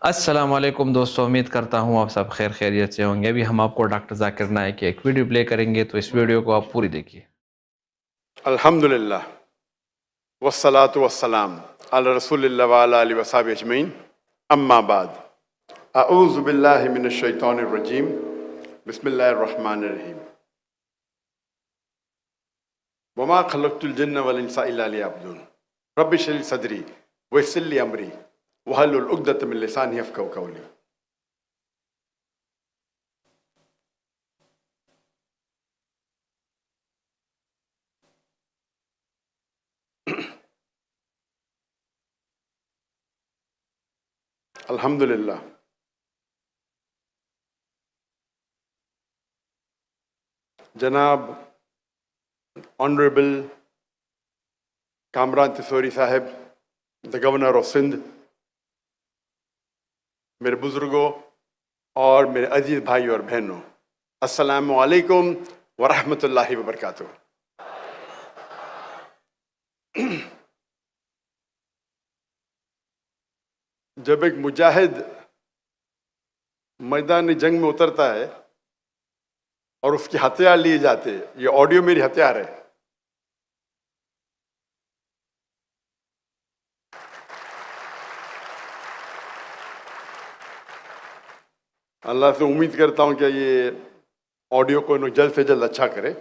अस्सलाम वालेकुम दोस्तों, उम्मीद करता हूँ आप सब खैर खैरियत से होंगे। अभी हम आपको डॉक्टर ज़ाकिर नाइक की एक वीडियो प्ले करेंगे, तो इस वीडियो को आप पूरी देखिए। अल्हम्दुलिल्लाह वस्सलातु वस्सलाम अला रसूलिल्लाह व अला आलिहि वसहबिहि अजमईन अम्मा बाद अऊज़ु बिल्लाहि मिनश शैतानिर रजीम बिस्मिल्लाहिर रहमानिर रहीम वमा खलक़तुल जिन्ना वल इंसा इल्ला लियअबुदून रब्बि इश्रह ली सदरी व यस्सिर ली अमरी वहलुल उक़दतम मिन लिसानी यफ़क़हू क़ौली। अल्हम्दुलिल्लाह जनाब ऑनरेबल कामरान तिसौरी साहब, द गवर्नर ऑफ सिंध, मेरे बुजुर्गों और मेरे अजीज भाई और बहनों, अस्सलामु अलैकुम व रहमतुल्लाहि व बरकातुहू। जब एक मुजाहिद मैदान जंग में उतरता है और उसके हथियार लिए जाते, ये ऑडियो मेरी हथियार है। अल्लाह से उम्मीद करता हूं कि ये ऑडियो को जल्द से जल्द अच्छा करे।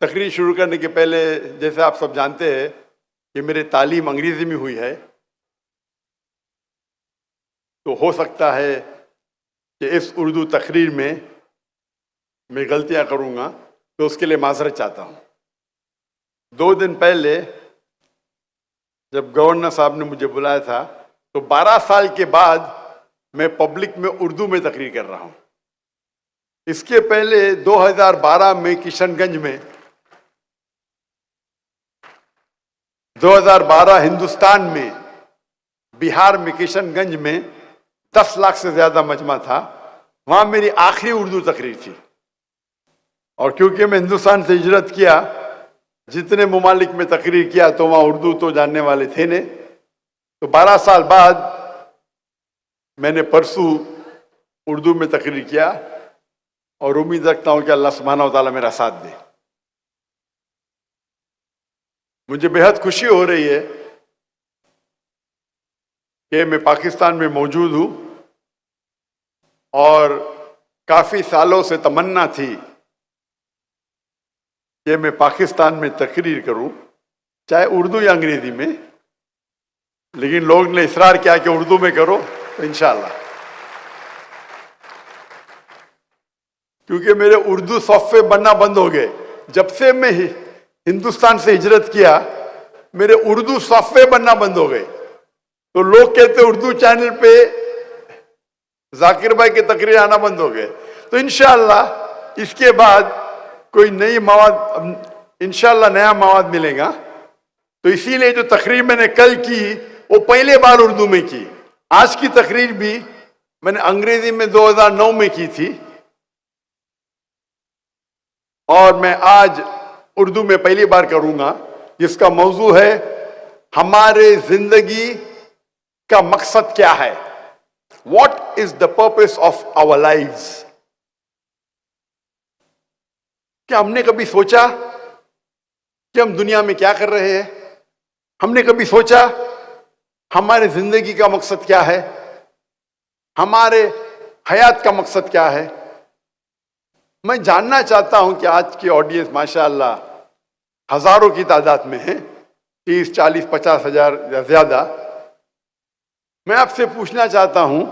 तकरीर शुरू करने के पहले, जैसे आप सब जानते हैं कि मेरी तालीम अंग्रेजी में हुई है, तो हो सकता है कि इस उर्दू तकरीर में मैं गलतियां करूंगा, तो उसके लिए माजरत चाहता हूं। 2 दिन पहले जब गवर्नर साहब ने मुझे बुलाया था, तो 12 साल के बाद मैं पब्लिक में उर्दू में तकरीर कर रहा हूं। इसके पहले 2012 में किशनगंज में, 2012 हिंदुस्तान में, बिहार में किशनगंज में 10 लाख से ज्यादा मजमा था, वहां मेरी आखिरी उर्दू तकरीर थी। और क्योंकि मैं हिंदुस्तान से हिजरत किया, जितने ममालिक में तकरीर किया, तो वहां उर्दू तो जानने वाले थे नहीं। तो 12 साल बाद मैंने परसों उर्दू में तकरीर किया और उम्मीद रखता हूं कि अल्लाह सुब्हानहू व तआला मेरा साथ दे। मुझे बेहद खुशी हो रही है कि मैं पाकिस्तान में मौजूद हूं और काफी सालों से तमन्ना थी कि मैं पाकिस्तान में तकरीर करूं, चाहे उर्दू या अंग्रेजी में, लेकिन लोग ने इसरार किया कि उर्दू में करो, तो इंशाअल्लाह। क्योंकि मेरे उर्दू सॉफ्टवेयर बनना बंद हो गए। जब से मैं हिंदुस्तान से हिजरत किया, मेरे उर्दू सॉफ्टवेयर बनना बंद हो गए। तो लोग कहते उर्दू चैनल पे जाकिर भाई के तकरीर आना बंद हो गए। तो इंशाअल्लाह इसके बाद कोई नई मवाद, इंशाअल्लाह नया मवाद मिलेगा। तो इसीलिए जो तकरीर मैंने कल की, वो पहले बार उर्दू में की। आज की तकरीर भी मैंने अंग्रेजी में 2009 में की थी, और मैं आज उर्दू में पहली बार करूंगा, जिसका मौजू है हमारे जिंदगी का मकसद क्या है। What is the purpose of our lives? क्या हमने कभी सोचा कि हम दुनिया में क्या कर रहे हैं? हमने कभी सोचा हमारे जिंदगी का मकसद क्या है, हमारे हयात का मकसद क्या है? मैं जानना चाहता हूं कि आज की ऑडियंस माशाअल्लाह हजारों की तादाद में है, 30, 40, 50 हजार या ज्यादा। मैं आपसे पूछना चाहता हूं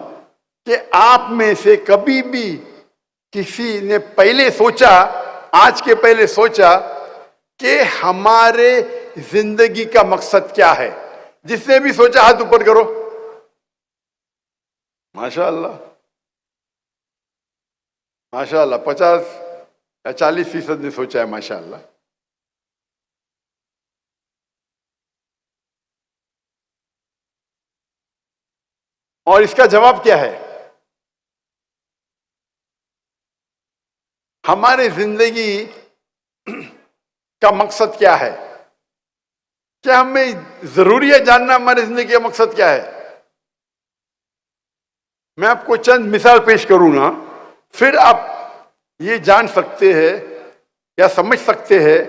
कि आप में से कभी भी किसी ने पहले सोचा, आज के पहले सोचा कि हमारे जिंदगी का मकसद क्या है? जिसने भी सोचा हाथ ऊपर करो। माशाअल्लाह माशाअल्लाह, 50 या 40% ने सोचा है, माशाअल्लाह। और इसका जवाब क्या है? हमारे जिंदगी का मकसद क्या है? क्या हमें जरूरी है जानना हमारी जिंदगी का मकसद क्या है? मैं आपको चंद मिसाल पेश करूंगा, फिर आप ये जान सकते हैं या समझ सकते हैं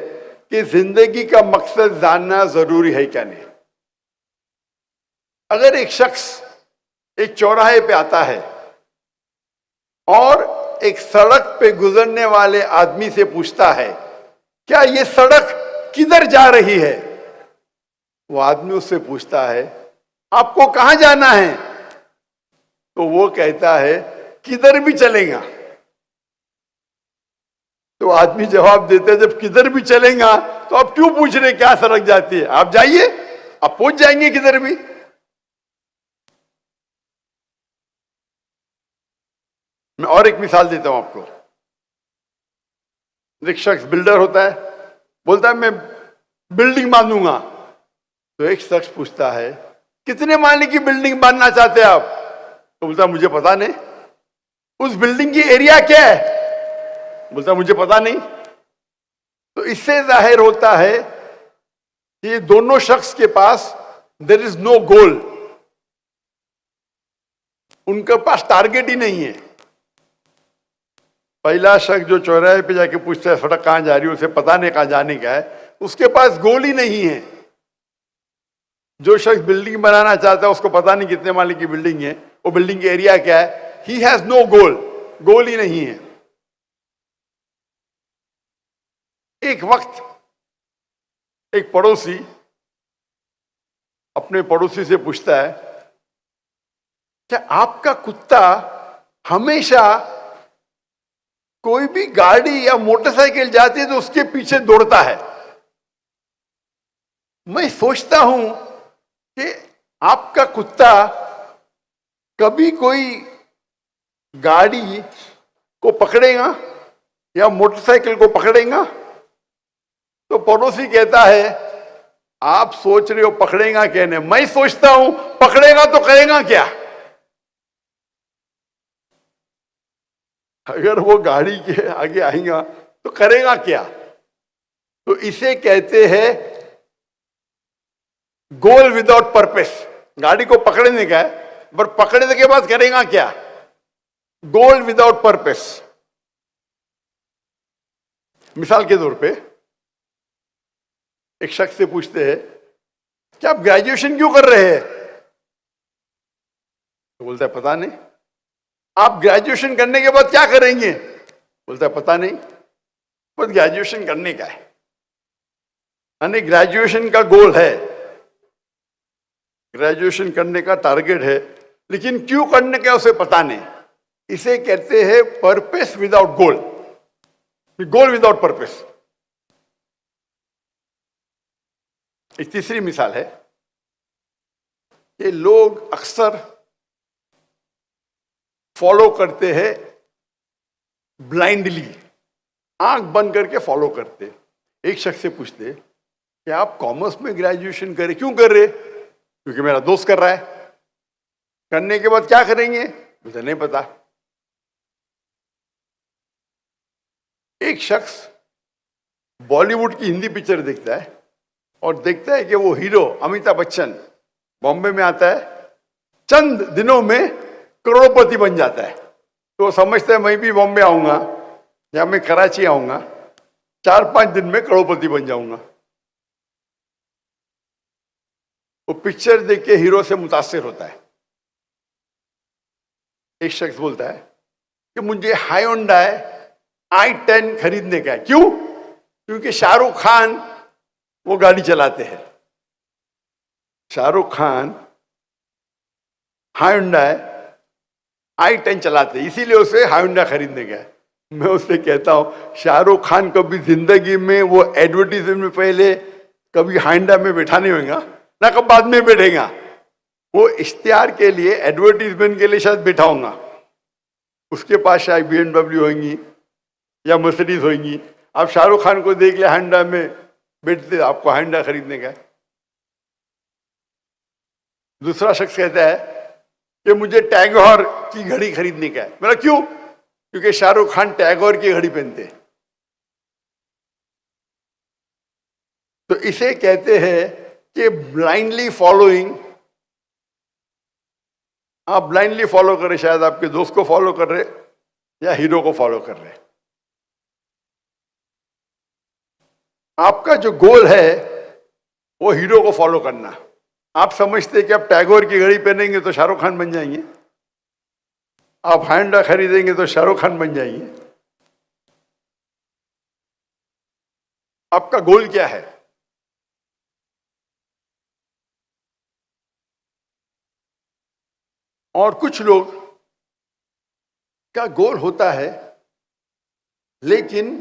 कि जिंदगी का मकसद जानना जरूरी है क्या नहीं। अगर एक शख्स एक चौराहे पे आता है और एक सड़क पे गुजरने वाले आदमी से पूछता है क्या ये सड़क किधर जा रही है, वो आदमी उससे पूछता है आपको कहां जाना है, तो वो कहता है किधर भी चलेगा। तो आदमी जवाब देता है जब किधर भी चलेगा तो आप क्यों पूछ रहे क्या सड़क जाती है, आप जाइए, आप पहुंच जाएंगे किधर भी। मैं और एक मिसाल देता हूं आपको। एक शख्स बिल्डर होता है, बोलता है मैं बिल्डिंग बांधूंगा। तो एक शख्स पूछता है कितने माले की बिल्डिंग बांधना चाहते हैं आप, तो बोलता मुझे पता नहीं। उस बिल्डिंग की एरिया क्या है, बोलता मुझे पता नहीं। तो इससे जाहिर होता है कि दोनों शख्स के पास देयर इज नो गोल, उनके पास टारगेट ही नहीं है। पहला शख्स जो चौराहे पे जाके पूछता है सड़क कहां जा रही है, उसे पता नहीं कहां जाने का है, उसके पास गोल ही नहीं है। जो शख्स बिल्डिंग बनाना चाहता है उसको पता नहीं कितने माले की बिल्डिंग है, वो बिल्डिंग की एरिया क्या है, ही हैज नो गोल, गोल ही नहीं है। एक वक्त एक पड़ोसी अपने पड़ोसी से पूछता है क्या आपका कुत्ता हमेशा कोई भी गाड़ी या मोटरसाइकिल जाती है तो उसके पीछे दौड़ता है। मैं सोचता हूं कि आपका कुत्ता कभी कोई गाड़ी को पकड़ेगा या मोटरसाइकिल को पकड़ेगा। तो पड़ोसी कहता है आप सोच रहे हो पकड़ेगा क्या, नहीं, मैं सोचता हूं पकड़ेगा तो करेगा क्या। अगर वो गाड़ी के आगे आएगा तो करेगा क्या। तो इसे कहते हैं गोल विदाउट पर्पस। गाड़ी को पकड़ने का है पर पकड़ने के बाद करेगा क्या, गोल विदाउट पर्पस। मिसाल के तौर पे एक शख्स से पूछते हैं क्या आप ग्रेजुएशन क्यों कर रहे हैं, तो बोलता है पता नहीं। आप ग्रेजुएशन करने के बाद क्या करेंगे, बोलता है पता नहीं, बस ग्रेजुएशन करने का है। यानी ग्रेजुएशन का गोल है, ग्रेजुएशन करने का टारगेट है, लेकिन क्यों करने का उसे पता नहीं। इसे कहते हैं पर्पस विदाउट गोल, गोल विदाउट पर्पस। एक तीसरी मिसाल है कि लोग अक्सर फॉलो करते हैं ब्लाइंडली, आंख बंद करके फॉलो करते। एक शख्स से पूछते कि आप कॉमर्स में ग्रेजुएशन करें, क्यों कर रहे, क्योंकि मेरा दोस्त कर रहा है। करने के बाद क्या करेंगे, मुझे नहीं पता। एक शख्स बॉलीवुड की हिंदी पिक्चर देखता है और देखता है कि वो हीरो अमिताभ बच्चन बॉम्बे में आता है, चंद दिनों में करोड़पति बन जाता है। तो समझता है मैं भी बॉम्बे आऊंगा या मैं कराची आऊंगा, 4-5 दिन में करोड़पति बन जाऊंगा। वो पिक्चर देख के हीरो से मुतासिर होता है। एक शख्स बोलता है कि मुझे हायोंडाई i10 खरीदने का है। क्यों, क्योंकि शाहरुख खान वो गाड़ी चलाते हैं। शाहरुख खान हायोंडाई i10 चलाते हैं, इसीलिए उसे हायोंडा खरीदने का है। मैं उससे कहता हूं शाहरुख खान कभी जिंदगी में वो एडवर्टीजमेंट में पहले कभी हायोंडा में बैठा नहीं होगा ना, कब बाद में बैठेगा। वो इश्तिहार के लिए, एडवर्टीजमेंट के लिए शायद बैठा होगा। उसके पास शायद BMW होंगी या मर्सिडीज होंगी। आप शाहरुख खान को देख ले हायोंडा में बैठते, आपको हायोंडा खरीदने का है। दूसरा शख्स कहता है कि मुझे टैगोर की घड़ी खरीदने का है। मेरा क्यों, क्योंकि शाहरुख खान टैगोर की घड़ी पहनते हैं। तो इसे कहते हैं कि ब्लाइंडली फॉलोइंग आप ब्लाइंडली फॉलो कर रहे, शायद आपके दोस्त को फॉलो कर रहे या हीरो को फॉलो कर रहे। आपका जो गोल है वो हीरो को फॉलो करना। आप समझते कि आप टैगोर की घड़ी पहनेंगे तो शाहरुख खान बन जाएंगे, आप हैंडा खरीदेंगे तो शाहरुख खान बन जाएंगे। आपका गोल क्या है? और कुछ लोग का गोल होता है लेकिन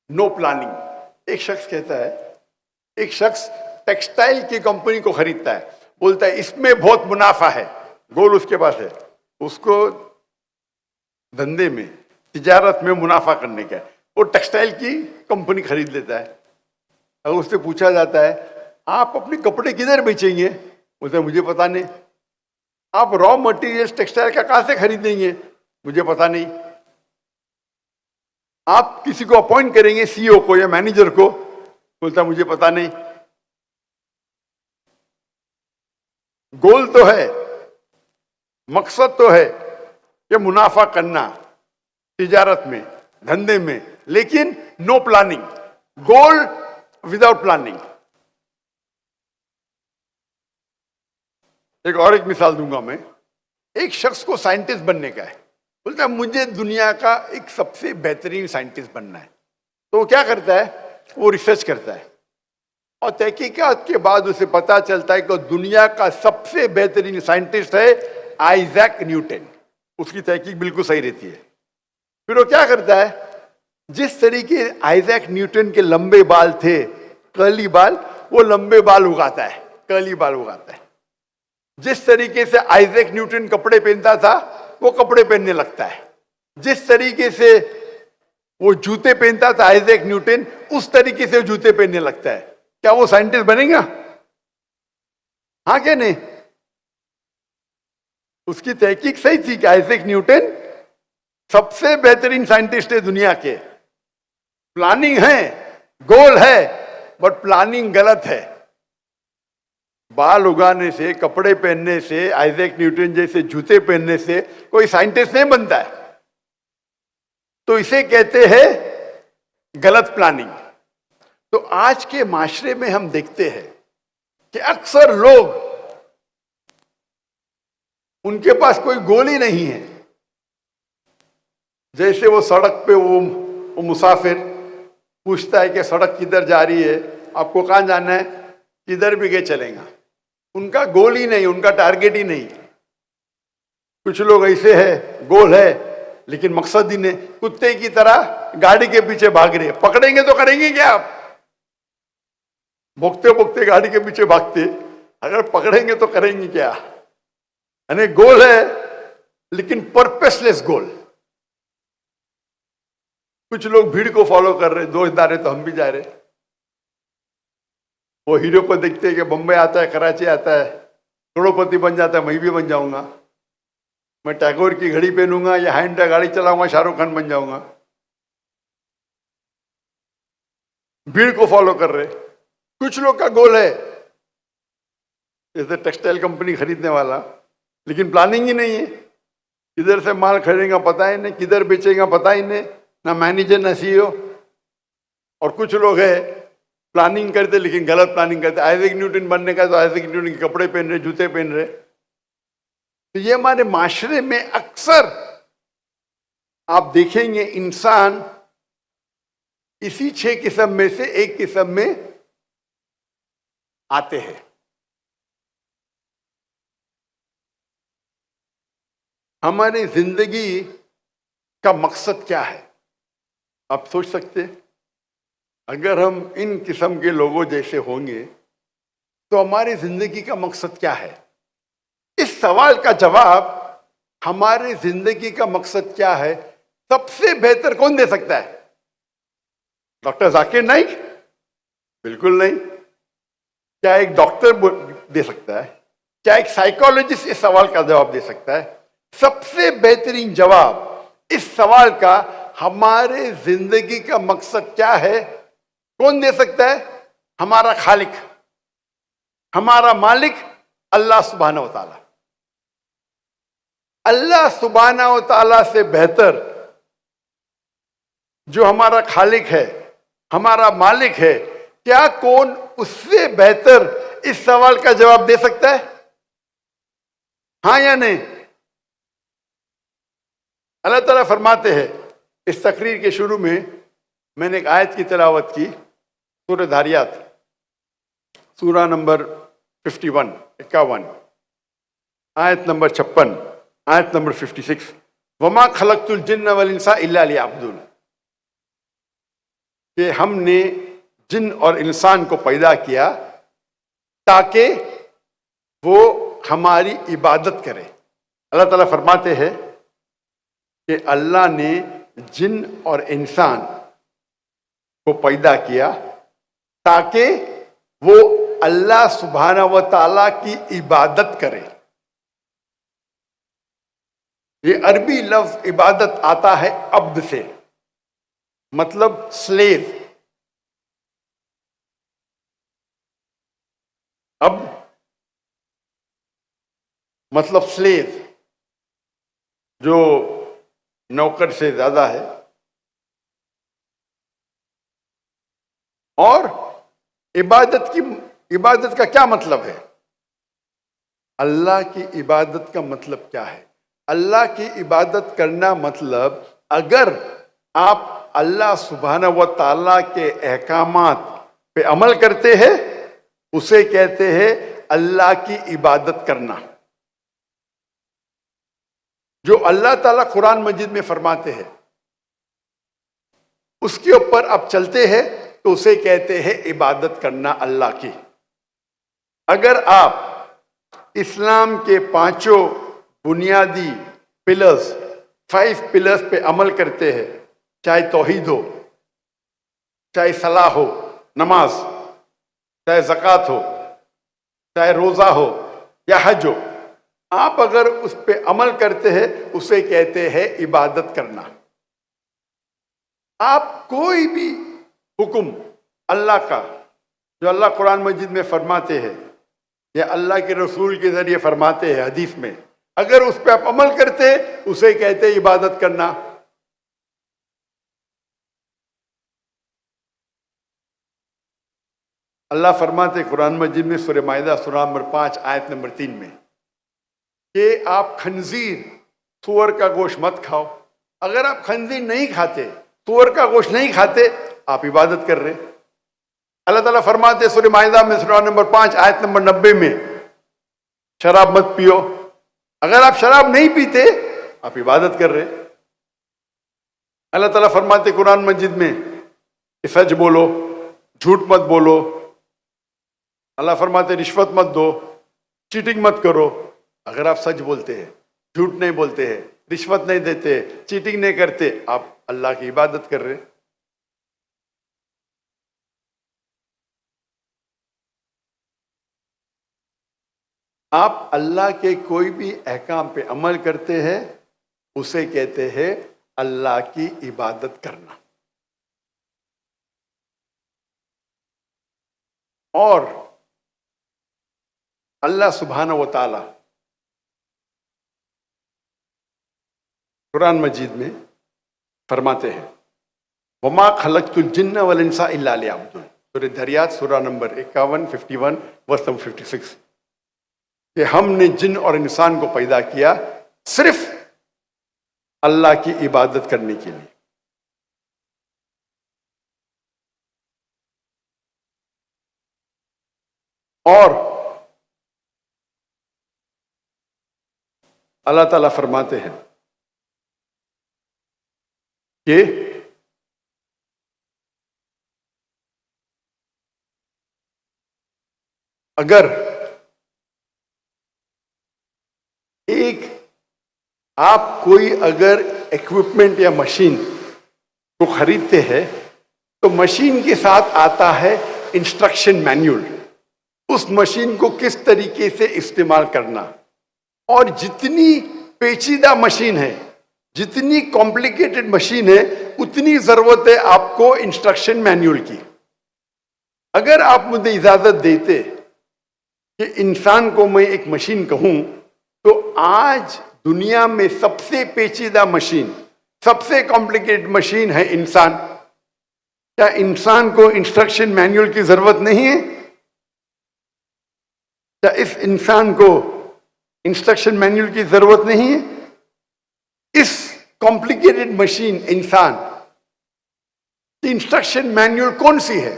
नो प्लानिंग। एक शख्स कहता है, एक शख्स टेक्सटाइल की कंपनी को खरीदता है, बोलता है इसमें बहुत मुनाफा है, गोल उसके पास है, उसको धंधे में, तिजारत में मुनाफा करने का है, वो टेक्सटाइल की कंपनी खरीद लेता है। अगर उससे पूछा जाता है आप अपने कपड़े किधर बेचेंगे, बोलता है मुझे पता नहीं। आप रॉ मटेरियल्स टेक्सटाइल का कहां से खरीदेंगे, मुझे पता नहीं। आप किसी को अपॉइंट करेंगे, सीईओ को या मैनेजर को, बोलता मुझे पता नहीं। गोल तो है, मकसद तो है कि मुनाफा करना तिजारत में, धंधे में, लेकिन नो प्लानिंग, गोल विदाउट प्लानिंग। एक मिसाल दूंगा मैं। एक शख्स को साइंटिस्ट बनने का है, बोलता है मुझे दुनिया का एक सबसे बेहतरीन साइंटिस्ट बनना है। तो वो क्या करता है, वो रिसर्च करता है और तहकीकात के बाद उसे पता चलता है कि दुनिया का सबसे बेहतरीन साइंटिस्ट है आइजैक न्यूटन। उसकी तहकीक बिल्कुल सही रहती है। फिर वो क्या करता है, जिस तरीके आइजैक न्यूटन के लंबे बाल थे, कर्ली बाल, वो लंबे बाल उगाता है, कर्ली बाल उगाता है। जिस तरीके से आइजैक न्यूटन कपड़े पहनता था, वो कपड़े पहनने लगता है। जिस तरीके से वो जूते पहनता था आइजैक न्यूटन, उस तरीके से वो जूते पहनने लगता है। क्या वो साइंटिस्ट बनेगा? हाँ क्या नहीं? उसकी तहकीक सही थी कि आइजैक न्यूटन सबसे बेहतरीन साइंटिस्ट है दुनिया के। प्लानिंग है, गोल है, बट प्लानिंग गलत है। बाल उगाने से, कपड़े पहनने से, आइजैक न्यूटन जैसे जूते पहनने से कोई साइंटिस्ट नहीं बनता है। तो इसे कहते हैं गलत प्लानिंग। तो आज के माशरे में हम देखते हैं कि अक्सर लोग, उनके पास कोई गोल ही नहीं है। जैसे वो सड़क पे वो मुसाफिर पूछता है कि सड़क किधर जा रही है, आपको कहां जाना है, किधर भी गए चलेगा। उनका गोल ही नहीं, उनका टारगेट ही नहीं। कुछ लोग ऐसे हैं, गोल है लेकिन मकसद ही नहीं, कुत्ते की तरह गाड़ी के पीछे भाग रहे। पकड़ेंगे तो करेंगे क्या आप? भोगते भोगते गाड़ी के पीछे भागते, अगर पकड़ेंगे तो करेंगे क्या? यानी गोल है लेकिन पर्पसलेस गोल। कुछ लोग भीड़ को फॉलो कर रहे, दोस्त जा रहे तो हम भी जा रहे। वो हीरो को देखते हैं कि बम्बई आता है, कराची आता है, करोड़पति बन जाता है, मैं भी बन जाऊंगा। मैं टैगोर की घड़ी पहनूंगा या हैंडा गाड़ी चलाऊंगा, शाहरुख खान बन जाऊंगा। भीड़ को फॉलो कर रहे। कुछ लोग का गोल है जैसे टेक्सटाइल कंपनी खरीदने वाला, लेकिन प्लानिंग ही नहीं है। किधर से माल खरीदेगा पता ही नहीं, किधर बेचेगा पता ही नहीं, ना मैनेजर ना सीईओ। और कुछ लोग है प्लानिंग करते लेकिन गलत प्लानिंग करते। आइजैक न्यूटन बनने का तो आइजैक न्यूटन के कपड़े पहन रहे, जूते पहन रहे। तो ये हमारे माशरे में अक्सर आप देखेंगे, इंसान इसी 6 किस्म में से एक किस्म में आते हैं। हमारी जिंदगी का मकसद क्या है? आप सोच सकते हैं, अगर हम इन किस्म के लोगों जैसे होंगे तो हमारी जिंदगी का मकसद क्या है? इस सवाल का जवाब, हमारी जिंदगी का मकसद क्या है, सबसे बेहतर कौन दे सकता है? डॉक्टर जाकिर नाइक? बिल्कुल नहीं। क्या एक डॉक्टर दे सकता है? क्या एक साइकोलॉजिस्ट इस सवाल का जवाब दे सकता है? सबसे बेहतरीन जवाब इस सवाल का, हमारे जिंदगी का मकसद क्या है, कौन दे सकता है? हमारा खालिक, हमारा मालिक अल्लाह सुब्हानहू व तआला। अल्लाह सुब्हाना व ताला से बेहतर जो हमारा खालिक है, हमारा मालिक है, क्या कौन उससे बेहतर इस सवाल का जवाब दे सकता है? हाँ या नहीं? अल्लाह ताला फरमाते हैं, इस तकरीर के शुरू में मैंने एक आयत की तिलावत की, सूरह धारियात, सूरा नंबर 51, आयत नंबर 56, आयत नंबर 56, वमा खलक़तुल जिन्न वल इंसा इल्ला लियअबुदून, कि हमने जिन और इंसान को पैदा किया ताकि वो हमारी इबादत करे। अल्लाह ताला फरमाते हैं कि अल्लाह ने जिन और इंसान को पैदा किया ताकि वो अल्लाह सुब्हाना व ताला की इबादत करे। ये अरबी लफ्ज इबादत आता है अब्द से, मतलब स्लेव। अब मतलब स्लेव, जो नौकर से ज्यादा है। और इबादत का क्या मतलब है? अल्लाह की इबादत का मतलब क्या है? अल्लाह की इबादत करना मतलब, अगर आप अल्लाह सुब्हाना व ताला के अहकामात पे अमल करते हैं, उसे कहते हैं अल्लाह की इबादत करना। जो अल्लाह ताला कुरान मजीद में फरमाते हैं उसके ऊपर आप चलते हैं तो उसे कहते हैं इबादत करना अल्लाह की। अगर आप इस्लाम के 5 बुनियादी पिलर्स, 5 पिलर्स पे अमल करते हैं, चाहे तौहीद हो, चाहे सलाह हो, नमाज, चाहे ज़कात हो, चाहे रोज़ा हो या हज हो, आप अगर उस पे अमल करते हैं उसे कहते हैं इबादत करना। आप कोई भी हुक्म अल्लाह का, जो अल्लाह कुरान मजीद में फरमाते हैं या अल्लाह के रसूल के जरिए फरमाते हैं हदीस में, अगर उस पर आप अमल करते हैं उसे कहते हैं इबादत करना। अल्लाह फरमाते कुरान मजीद में सूरह माइदा सूरा नंबर 5 आयत नंबर 3 में कि आप खंजीर, सूअर का गोश्त मत खाओ। अगर आप खंजीर नहीं खाते, सूअर का गोश्त नहीं खाते, आप इबादत कर रहे। अल्लाह ताला फरमाते सूरह माइदा में सूरा नंबर 5 आयत नंबर 90 में, शराब मत पियो। अगर आप शराब नहीं पीते, आप इबादत कर रहे। अल्लाह ताला फरमाते कुरान मजीद में कि सच बोलो, झूठ मत बोलो। अल्लाह फरमाते रिश्वत मत दो, चीटिंग मत करो। अगर आप सच बोलते हैं, झूठ नहीं बोलते हैं, रिश्वत नहीं देते, चीटिंग नहीं करते, आप अल्लाह की इबादत कर रहे। आप अल्लाह के कोई भी अहकाम पे अमल करते हैं, उसे कहते हैं अल्लाह की इबादत करना। और अल्लाह सुब्हाना व ताला कुरान मजीद में फरमाते हैं, वमा खलक़तुल जिन्न वल इंसा इल्ला लियअबुदून, सूरह धारियात सूरा नंबर 51, 51 वर्स नंबर 56, कि हमने जिन और इंसान को पैदा किया सिर्फ अल्लाह की इबादत करने के लिए। और अल्लाह ताला फरमाते हैं कि अगर आप कोई अगर इक्विपमेंट या मशीन को खरीदते हैं तो मशीन के साथ आता है इंस्ट्रक्शन मैन्युअल, उस मशीन को किस तरीके से इस्तेमाल करना। और जितनी पेचीदा मशीन है, जितनी कॉम्प्लिकेटेड मशीन है, उतनी जरूरत है आपको इंस्ट्रक्शन मैन्युअल की। अगर आप मुझे इजाजत देते कि इंसान को मैं एक मशीन कहूं, तो आज दुनिया में सबसे पेचीदा मशीन, सबसे कॉम्प्लिकेटेड मशीन है इंसान। क्या इंसान को इंस्ट्रक्शन मैनुअल की जरूरत नहीं है? क्या इस इंसान को इंस्ट्रक्शन मैनुअल की जरूरत नहीं है? इस कॉम्प्लिकेटेड मशीन इंसान की इंस्ट्रक्शन मैनुअल कौन सी है?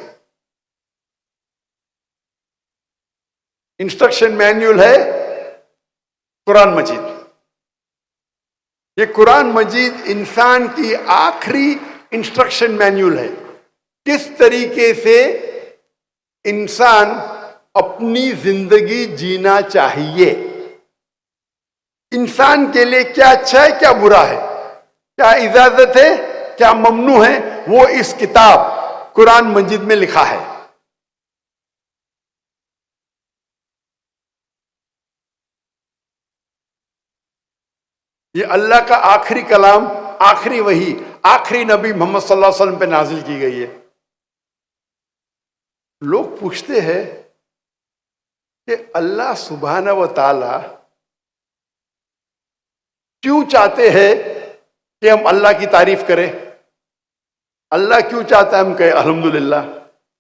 इंस्ट्रक्शन मैनुअल है कुरान मजीद। ये कुरान मजीद इंसान की आखिरी इंस्ट्रक्शन मैनुअल है, किस तरीके से इंसान अपनी जिंदगी जीना चाहिए, इंसान के लिए क्या अच्छा है क्या बुरा है, क्या इजाजत है क्या ममनू है, वो इस किताब कुरान मजीद में लिखा है। ये अल्लाह का आखिरी कलाम, आखिरी वही, आखिरी नबी मोहम्मद सल्लल्लाहु अलैहि वसल्लम पे नाजिल की गई है। लोग पूछते हैं कि अल्लाह सुब्हाना व ताला क्यों चाहते हैं कि हम अल्लाह की तारीफ करें? अल्लाह क्यों चाहता है हम कहें अल्हम्दुलिल्लाह?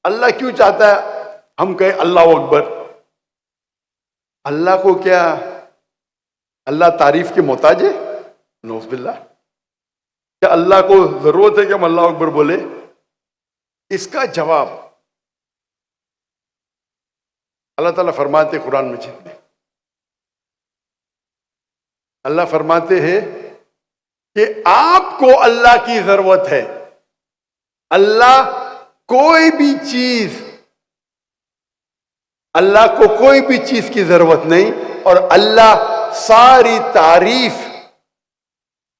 अल्लाह क्यों चाहता है हम कहें अल्लाह अकबर? अल्लाह को क्या अल्लाह तारीफ के मोहताज है? नौज़ बिल्लाह। क्या अल्लाह को जरूरत है कि हम अल्लाह अकबर बोले? इसका जवाब अल्लाह ताला फरमाते कुरान मजीद में, अल्लाह फरमाते हैं कि आपको अल्लाह की जरूरत है। अल्लाह कोई भी चीज, अल्लाह को कोई भी चीज की जरूरत नहीं, और अल्लाह सारी तारीफ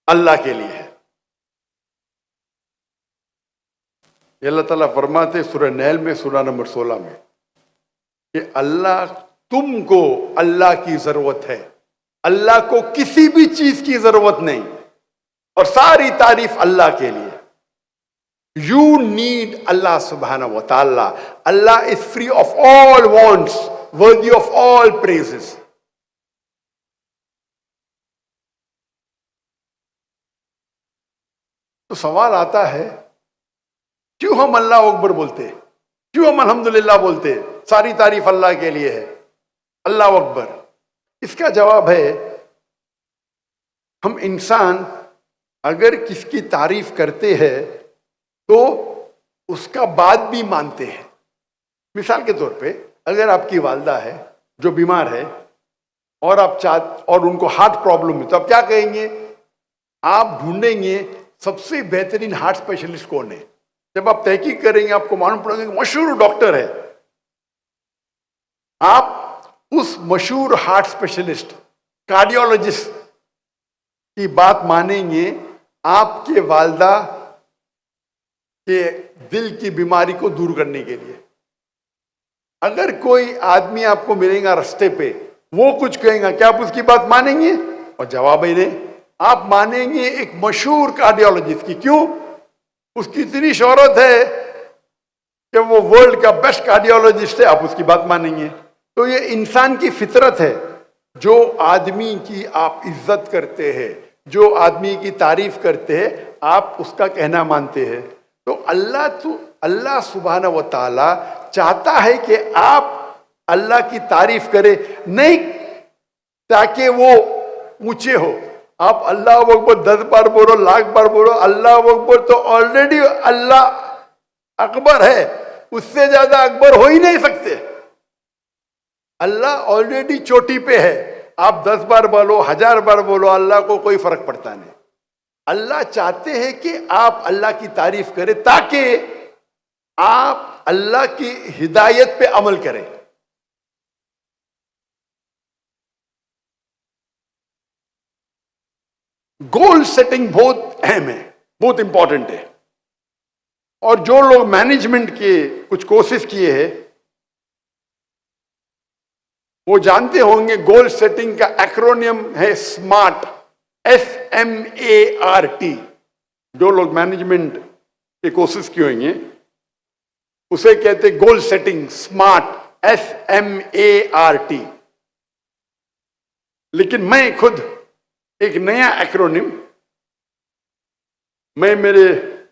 अल्लाह के लिए है। ये अल्लाह ताला फरमाते सूरह नहल में, सूरह नंबर 16 में, कि अल्लाह, तुमको अल्लाह की जरूरत है, अल्लाह को किसी भी चीज की जरूरत नहीं, और सारी तारीफ अल्लाह के लिए। यू नीड अल्लाह सुब्हाना व ताला। Allah is free of all wants, worthy of all praises. तो सवाल आता है, क्यों हम अल्लाह अकबर बोलते हैं, क्यों हम अल्हम्दुलिल्लाह बोलते हैं? सारी तारीफ अल्लाह के लिए है, अल्लाह अकबर। इसका जवाब है, हम इंसान अगर किसकी तारीफ करते हैं तो उसका बात भी मानते हैं। मिसाल के तौर पे, अगर आपकी वालदा है जो बीमार है और और उनको हार्ट प्रॉब्लम है, तो आप क्या कहेंगे? आप ढूंढेंगे सबसे बेहतरीन हार्ट स्पेशलिस्ट कौन है। जब आप तहकीक करेंगे आपको मालूम पड़ेगा कि मशहूर डॉक्टर है, आप उस मशहूर हार्ट स्पेशलिस्ट, कार्डियोलॉजिस्ट की बात मानेंगे आपके वालदा के दिल की बीमारी को दूर करने के लिए। अगर कोई आदमी आपको मिलेगा रास्ते पे, वो कुछ कहेगा, क्या आप उसकी बात मानेंगे? और जवाब ही नहीं। आप मानेंगे एक मशहूर कार्डियोलॉजिस्ट की। क्यों? उसकी इतनी शोहरत है कि वो वर्ल्ड का बेस्ट कार्डियोलॉजिस्ट है, आप उसकी बात मानेंगे। तो ये इंसान की फितरत है। जो आदमी की आप इज्जत करते हैं, जो आदमी की तारीफ करते हैं, आप उसका कहना मानते हैं। तो अल्लाह सुब्हाना व ताला चाहता है कि आप अल्लाह की तारीफ करें, नहीं ताकि वो ऊंचे हो। आप अल्लाह अकबर 10 बार बोलो, लाख बार बोलो, अल्लाह अकबर तो ऑलरेडी अल्लाह अकबर है, उससे ज्यादा अकबर हो ही नहीं सकते। अल्लाह ऑलरेडी चोटी पे है। आप 10 बार बोलो, 1000 बार बोलो, अल्लाह को कोई फर्क पड़ता नहीं। अल्लाह चाहते हैं कि आप अल्लाह की तारीफ करें ताकि आप अल्लाह की हिदायत पे अमल करें। गोल सेटिंग बहुत अहम है, बहुत इंपॉर्टेंट है। और जो लोग मैनेजमेंट के कुछ कोर्सेज किए हैं वो जानते होंगे, गोल सेटिंग का एक्रोनियम है स्मार्ट, SMART। जो लोग मैनेजमेंट के कोर्सेज किए होंगे उसे कहते गोल सेटिंग स्मार्ट, SMART। लेकिन मैं खुद एक नया एक्रोनिम मैं मेरे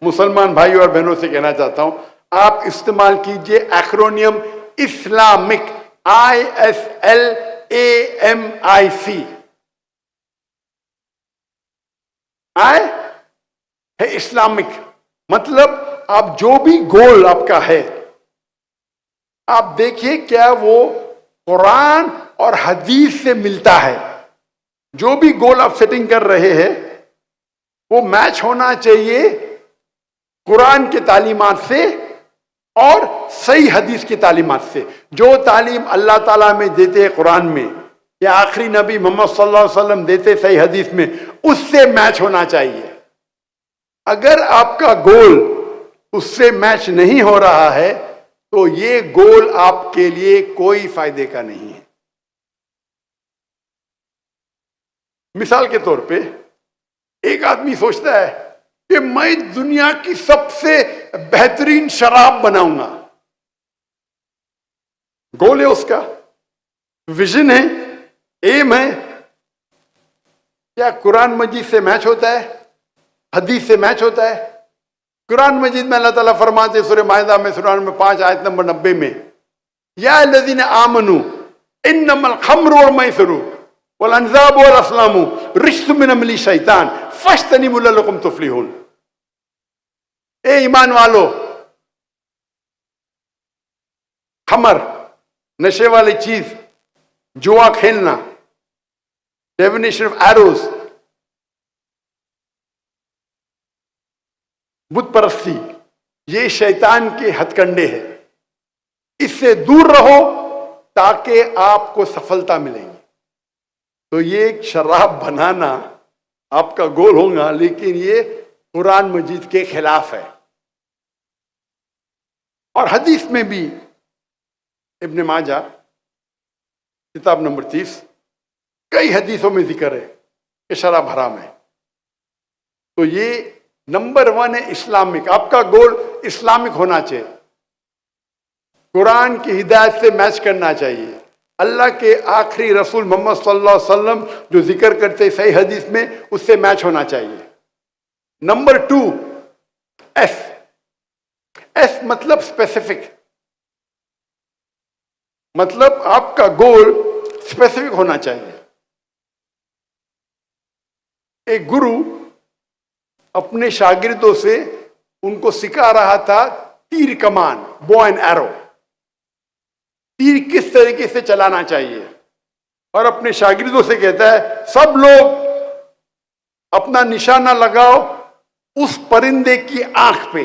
मुसलमान भाइयों और बहनों से कहना चाहता हूं, आप इस्तेमाल कीजिए एक्रोनियम इस्लामिक, ISLAMIC। है इस्लामिक, मतलब आप जो भी गोल आपका है, आप देखिए क्या वो कुरान और हदीस से मिलता है। जो भी गोल आप सेटिंग कर रहे हैं वो मैच होना चाहिए कुरान के तालीमात से और सही हदीस की तालीमात से। जो तालीम अल्लाह ताला में देते हैं कुरान में, या आखिरी नबी मोहम्मद सल्लल्लाहु अलैहि वसल्लम देते सही हदीस में, उससे मैच होना चाहिए। अगर आपका गोल उससे मैच नहीं हो रहा है तो ये गोल आपके लिए कोई फायदे का नहीं है। मिसाल के तौर पे एक आदमी सोचता है कि मैं दुनिया की सबसे बेहतरीन शराब बनाऊंगा। गोल है उसका, विजन है, एम है। क्या कुरान मजीद से मैच होता है? हदीस से मैच होता है? कुरान मजीद में अल्लाह ताला फरमाते सूरह माइदा में सूरह नंबर 5 आयत नंबर 90 में, या अल्लज़ीना आमनू इन्नमल खम्रु वल मैसिरु वल अंज़ाबु वल अस्लामु रिज्सुम मिन अमली शैतान फज्तनिबू लअल्लकुम तुफ्लिहून। ए ईमान वालो, खमर, नशे वाली चीज, जुआ खेलना, डेफिनेशन ऑफ एरोज, बुत परस्ती, ये शैतान के हथकंडे हैं। इससे दूर रहो ताकि आपको सफलता मिलेगी। तो ये शराब बनाना आपका गोल होगा, लेकिन ये कुरान मजीद के खिलाफ है। और हदीस में भी इब्न माजा किताब नंबर 30 कई हदीसों में जिक्र है कि शराब हराम है। तो ये नंबर 1 है इस्लामिक। आपका गोल इस्लामिक होना चाहिए, कुरान की हिदायत से मैच करना चाहिए। अल्लाह के आखिरी रसूल मोहम्मद सल्लल्लाहु अलैहि वसल्लम जो जिक्र करते सही हदीस में, उससे मैच होना चाहिए। नंबर 2 एस मतलब स्पेसिफिक, मतलब आपका गोल स्पेसिफिक होना चाहिए। एक गुरु अपने शागिर्दों से उनको सिखा रहा था तीर कमान, बो एंड एरो, तीर किस तरीके से चलाना चाहिए। और अपने शागिर्दों से कहता है, सब लोग अपना निशाना लगाओ उस परिंदे की आंख पे।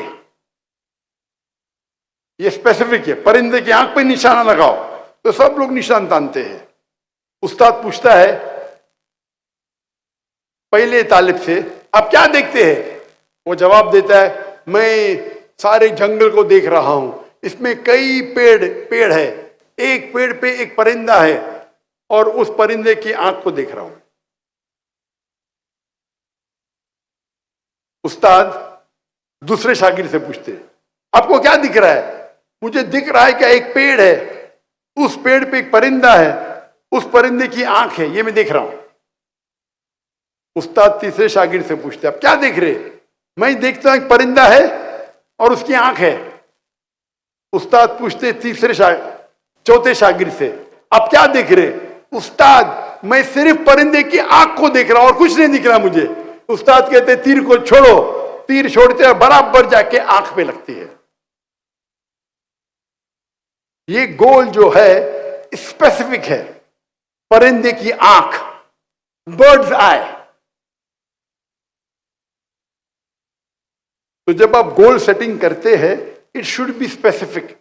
ये स्पेसिफिक है, परिंदे की आंख पे निशाना लगाओ। तो सब लोग निशान तानते हैं। उस्ताद पूछता है पहले तालिब से, आप क्या देखते हैं? वो जवाब देता है, मैं सारे जंगल को देख रहा हूं, इसमें कई पेड़ है, एक पेड़ पे एक परिंदा है और उस परिंदे की आंख को देख रहा हूं। उस्ताद दूसरे शागिर्द से पूछते, आपको क्या दिख रहा है? मुझे दिख रहा है कि एक पेड़ है, उस पेड़ पे एक परिंदा है, उस परिंदे की आंख है, ये मैं देख रहा हूं। उस्ताद तीसरे शागिर्द से पूछते, आप क्या देख रहे? मैं देखता हूं एक परिंदा है और उसकी आंख है। उस्ताद पूछते चौथे शागिर्द से, आप क्या देख रहे? उस्ताद मैं सिर्फ परिंदे की आंख को देख रहा हूं और कुछ नहीं दिख रहा मुझे। उस्ताद कहते, तीर को छोड़ो। तीर छोड़ते हैं, बराबर जाके आंख पे लगती है। ये गोल जो है स्पेसिफिक है, परिंदे की आंख, बर्ड्स आई। तो जब आप गोल सेटिंग करते हैं, it should be specific.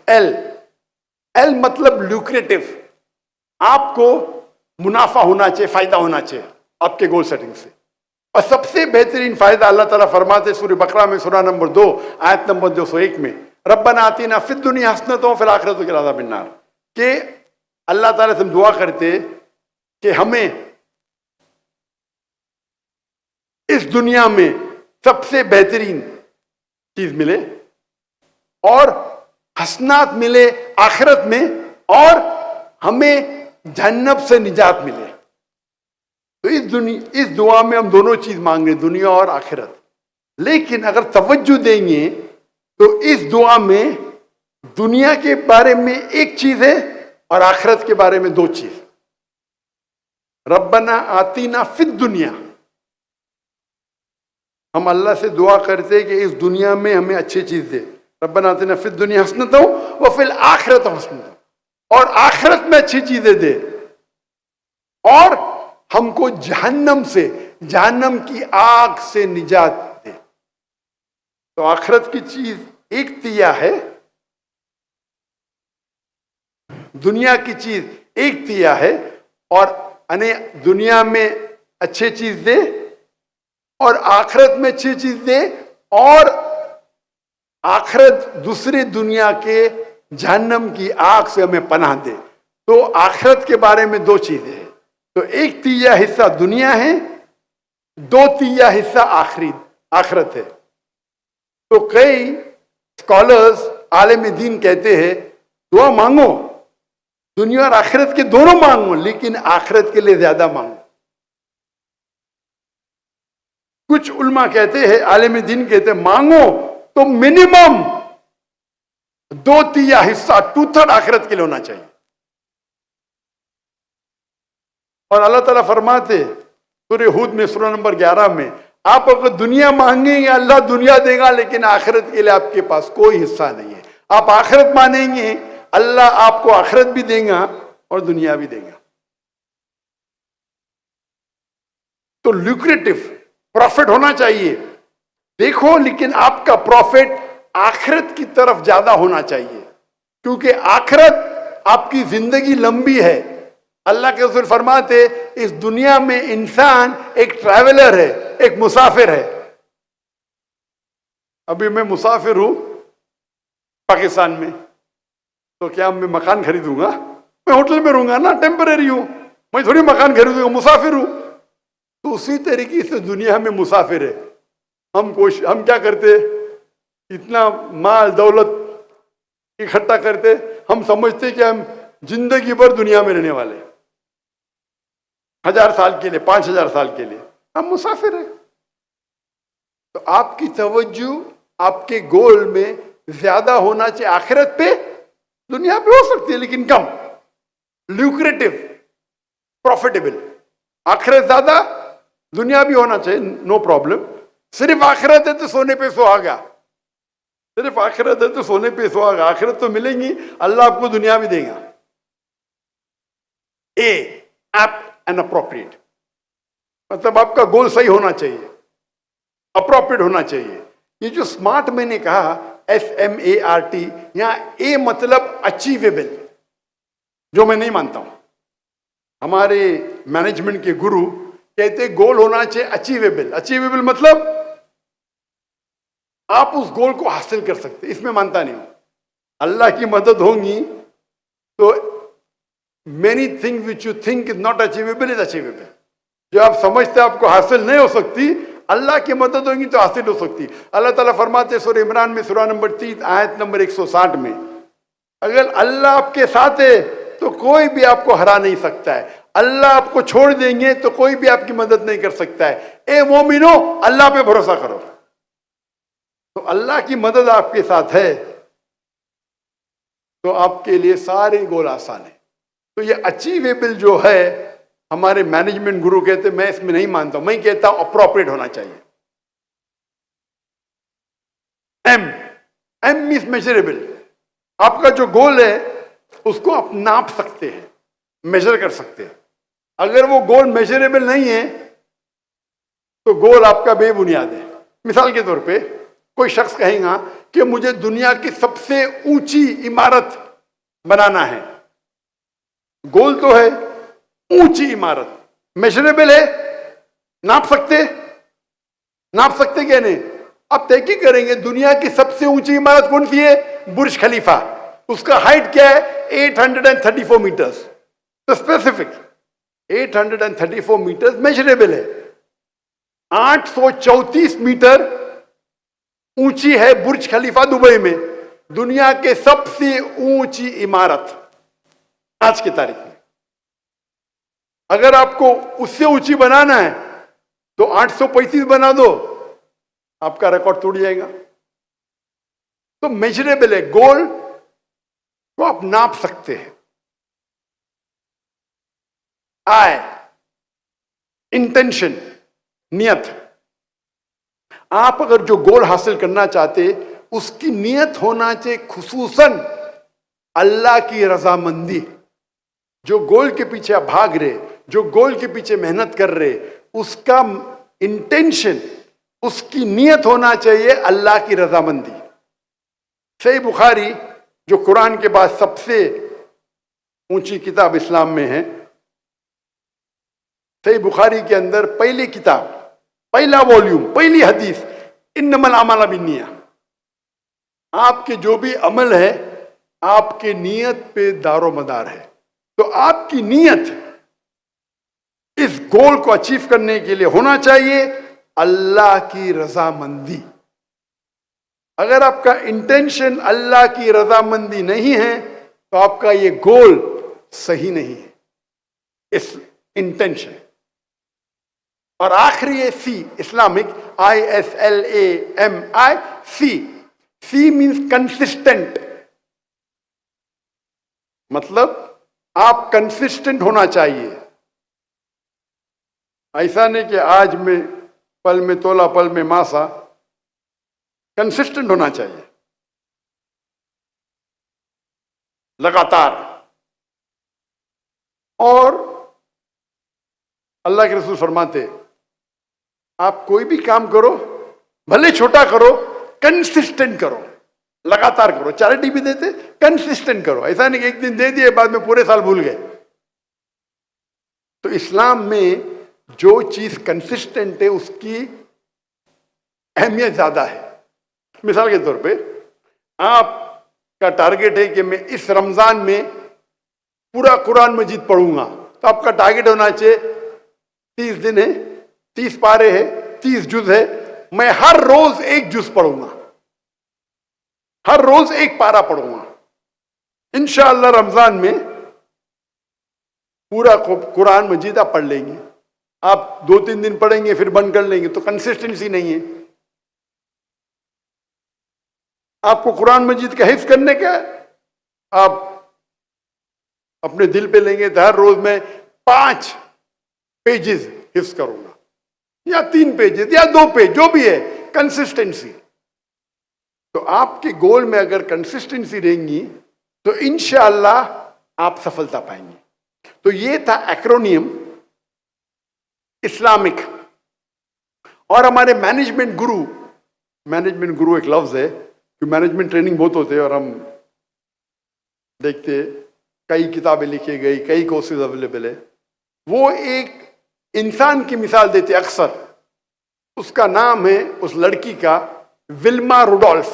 L मतलब ल्यूक्रेटिव, आपको मुनाफा होना चाहिए, फायदा होना चाहिए आपके गोल सेटिंग से। और सबसे बेहतरीन फायदा अल्लाह ताला फरमाते सूरह बकरा में सूरह नंबर 2 आयत नंबर 201 में, रब्बना आतिना फिद दुनिया हसनतों फिल आखिरति अज़ाबिन नार, कि अल्लाह ताला से हम दुआ करते कि हमें इस दुनिया में सबसे बेहतरीन चीज मिले और हसनात मिले आखिरत में, और हमें जहन्नम से निजात मिले। तो इस दुआ में हम दोनों चीज मांग रहे, दुनिया और आखिरत। लेकिन अगर तवज्जो देंगे तो इस दुआ में दुनिया के बारे में एक चीज है और आखिरत के बारे में दो चीज। रब्बना आतीना फिद दुनिया, हम अल्लाह से दुआ करते कि इस दुनिया में हमें अच्छी चीज दे। रब्बना आतीना फिद दुनिया हसनतों व फिल आखिरत हसनतों, और आखिरत में अच्छी चीजें दे, और हमको जहन्नम से, जहन्नम की आग से निजात दे। तो आखिरत की चीज एक तिया है, दुनिया की चीज एक तिया है। और अने दुनिया में अच्छी चीज दे और आखिरत में अच्छी चीज दे, और आखिरत दूसरी दुनिया के जहन्नम की आग से हमें पनाह दे। तो आखिरत के बारे में दो चीजें हैं। तो एक तिया हिस्सा दुनिया है, दो तिया हिस्सा आखिरत है। तो कई स्कॉलर्स आलिम दीन कहते हैं दुआ मांगो, दुनिया और आखिरत के दोनों मांगो, लेकिन आखिरत के लिए ज्यादा मांगो। कुछ उल्मा कहते हैं, आलिम दीन कहते हैं मांगो तो मिनिमम 2/3 हिस्सा, 2/3 आखिरत के लिए होना चाहिए। और अल्लाह ताला फरमाते सूरह हूद में सूरह नंबर 11 में, आप अगर दुनिया मांगेंगे अल्लाह दुनिया देगा, लेकिन आखिरत के लिए आपके पास कोई हिस्सा नहीं है। आप आखिरत मानेंगे अल्लाह आपको आखिरत भी देगा और दुनिया भी देगा। तो ल्यूक्रेटिव प्रॉफिट होना चाहिए, देखो, लेकिन आपका प्रॉफिट आखिरत की तरफ ज्यादा होना चाहिए, क्योंकि आखिरत आपकी जिंदगी लंबी है। अल्लाह के रसूल फरमाते इस दुनिया में इंसान एक ट्रैवलर है, एक मुसाफिर है। अभी मैं मुसाफिर हूं पाकिस्तान में, तो क्या मैं मकान खरीदूंगा? मैं होटल में रहूंगा ना, टेम्परेरी हूं, मैं थोड़ी मकान खरीदूंगा, मुसाफिर हूं। तो उसी तरीके से दुनिया में मुसाफिर है। हम क्या करते, इतना माल दौलत इकट्ठा करते, हम समझते कि हम जिंदगी भर दुनिया में रहने वाले, 1000 साल के लिए, 5000 साल के लिए, हम मुसाफिर हैं। तो आपकी तवज्जो आपके गोल में ज्यादा होना चाहिए आखिरत पे, दुनिया पे हो सकती है लेकिन कम, ल्यूक्रेटिव, प्रॉफिटेबल। आखिरत ज्यादा, दुनिया भी होना चाहिए, नो प्रॉब्लम। सिर्फ आखिरत है तो सोने पे सुहागा, सिर्फ आखिरत है तो सोने पे सुहागा। आखिरत तो मिलेंगी, अल्लाह आपको दुनिया भी देगा। एप्ट एंड अप्रोप्रिएट, मतलब आपका गोल सही होना चाहिए, अप्रोप्रिएट होना चाहिए। ये जो स्मार्ट मैंने कहा, SMART, यहां ए मतलब अचीवेबल, जो मैं नहीं मानता हूं। हमारे मैनेजमेंट के गुरु कहते गोल होना चाहिए अचीवेबल। अचीवेबल मतलब आप उस गोल को हासिल कर सकते, इसमें मानता नहीं हूं। अल्लाह की मदद होगी तो many things which you think is not achievable is achievable. जो आप समझते आपको हासिल नहीं हो सकती, अल्लाह की मदद होगी तो हासिल हो सकती। अल्लाह ताला फरमाते सूरह इमरान में सूरह नंबर 3 आयत नंबर 160 में, अगर अल्लाह आपके साथ है तो कोई भी आपको हरा नहीं सकता है, अल्लाह आपको छोड़ देंगे तो कोई भी आपकी मदद नहीं कर सकता है। ए मोमिनो, अल्लाह पे भरोसा करो। तो अल्लाह की मदद आपके साथ है तो आपके लिए सारे गोल आसान है। तो ये अचीवेबल जो है, हमारे मैनेजमेंट गुरु कहते मैं इसमें नहीं मानता, मैं कहता हूं अप्रोप्रिएट होना चाहिए। M means measurable. आपका जो गोल है उसको आप नाप सकते हैं, मेजर कर सकते हैं। अगर वो गोल मेजरेबल नहीं है तो गोल आपका बेबुनियाद है। मिसाल के तौर पे कोई शख्स कहेगा कि मुझे दुनिया की सबसे ऊंची इमारत बनाना है, गोल तो है ऊंची इमारत, मेजरेबल है, नाप सकते क्या नहीं? अब तहकीक करेंगे दुनिया की सबसे ऊंची इमारत कौन सी है? बुर्ज खलीफा। उसका हाइट क्या है? 834 मीटर्स। तो स्पेसिफिक 834 मीटर्स मेजरेबल है। 834 मीटर ऊंची है बुर्ज खलीफा दुबई में, दुनिया के सबसे ऊंची इमारत आज की तारीख में। अगर आपको उससे ऊंची बनाना है तो 835 बना दो, आपका रिकॉर्ड टूट जाएगा। तो मेजरेबल है, गोल को आप नाप सकते हैं। आय, इंटेंशन, नियत। आप अगर जो गोल हासिल करना चाहते उसकी नियत होना चाहिए खुसूसन अल्लाह की रजामंदी। जो गोल के पीछे आप भाग रहे, जो गोल के पीछे मेहनत कर रहे, उसका इंटेंशन, उसकी नियत होना चाहिए अल्लाह की रजामंदी। सही बुखारी जो कुरान के बाद सबसे ऊंची किताब इस्लाम में है, सही बुखारी के अंदर पहली किताब, पहला वॉल्यूम, पहली हदीस, इन्नमल अमाल बिन्निया। आपके जो भी अमल है आपके नियत पे दारोमदार है। तो आपकी नियत इस गोल को अचीव करने के लिए होना चाहिए अल्लाह की रजामंदी। अगर आपका इंटेंशन अल्लाह की रजामंदी नहीं है तो आपका ये गोल सही नहीं है, इस इंटेंशन। और आखिरी है C, Islamic, ISLAMI, C means consistent. मतलब आप कंसिस्टेंट होना चाहिए। ऐसा नहीं कि आज में पल में तोला पल में मासा, कंसिस्टेंट होना चाहिए लगातार। और अल्लाह के रसूल फरमाते, आप कोई भी काम करो, भले छोटा करो, कंसिस्टेंट करो, लगातार करो। चैरिटी भी देते, कंसिस्टेंट करो। ऐसा नहीं कि एक दिन दे दिए बाद में पूरे साल भूल गए। तो इस्लाम में जो चीज कंसिस्टेंट है उसकी अहमियत ज्यादा है। मिसाल के तौर पे आपका टारगेट है कि मैं इस रमजान में पूरा कुरान मजीद पढ़ूंगा, तो आपका टारगेट होना चाहिए 30 दिन है, 30 पारे है, 30 जुज है, मैं हर रोज एक जुज पढ़ूंगा, हर रोज एक पारा पढ़ूंगा। इंशाअल्लाह रमजान में पूरा कुरान मजीद आप पढ़ लेंगे। आप 2-3 दिन पढ़ेंगे फिर बंद कर लेंगे, तो कंसिस्टेंसी नहीं है। आपको कुरान मजीद का हिफ्ज करने का, आप अपने दिल पे लेंगे तो हर रोज मैं 5 पेजेस हिफ्ज करूंगा, या 3 पेजेस या 2 पेज, जो भी है, कंसिस्टेंसी। तो आपके गोल में अगर कंसिस्टेंसी रहेंगी तो इंशाअल्लाह आप सफलता पाएंगे। तो ये था एक्रोनियम इस्लामिक। और हमारे मैनेजमेंट गुरु एक लफ्ज है कि मैनेजमेंट ट्रेनिंग बहुत होते हैं और हम देखते कई किताबें लिखी गई, कई कोर्सेज अवेलेबल है। वो एक इंसान की मिसाल देते अक्सर, उसका नाम है उस लड़की का विल्मा रुडोल्फ।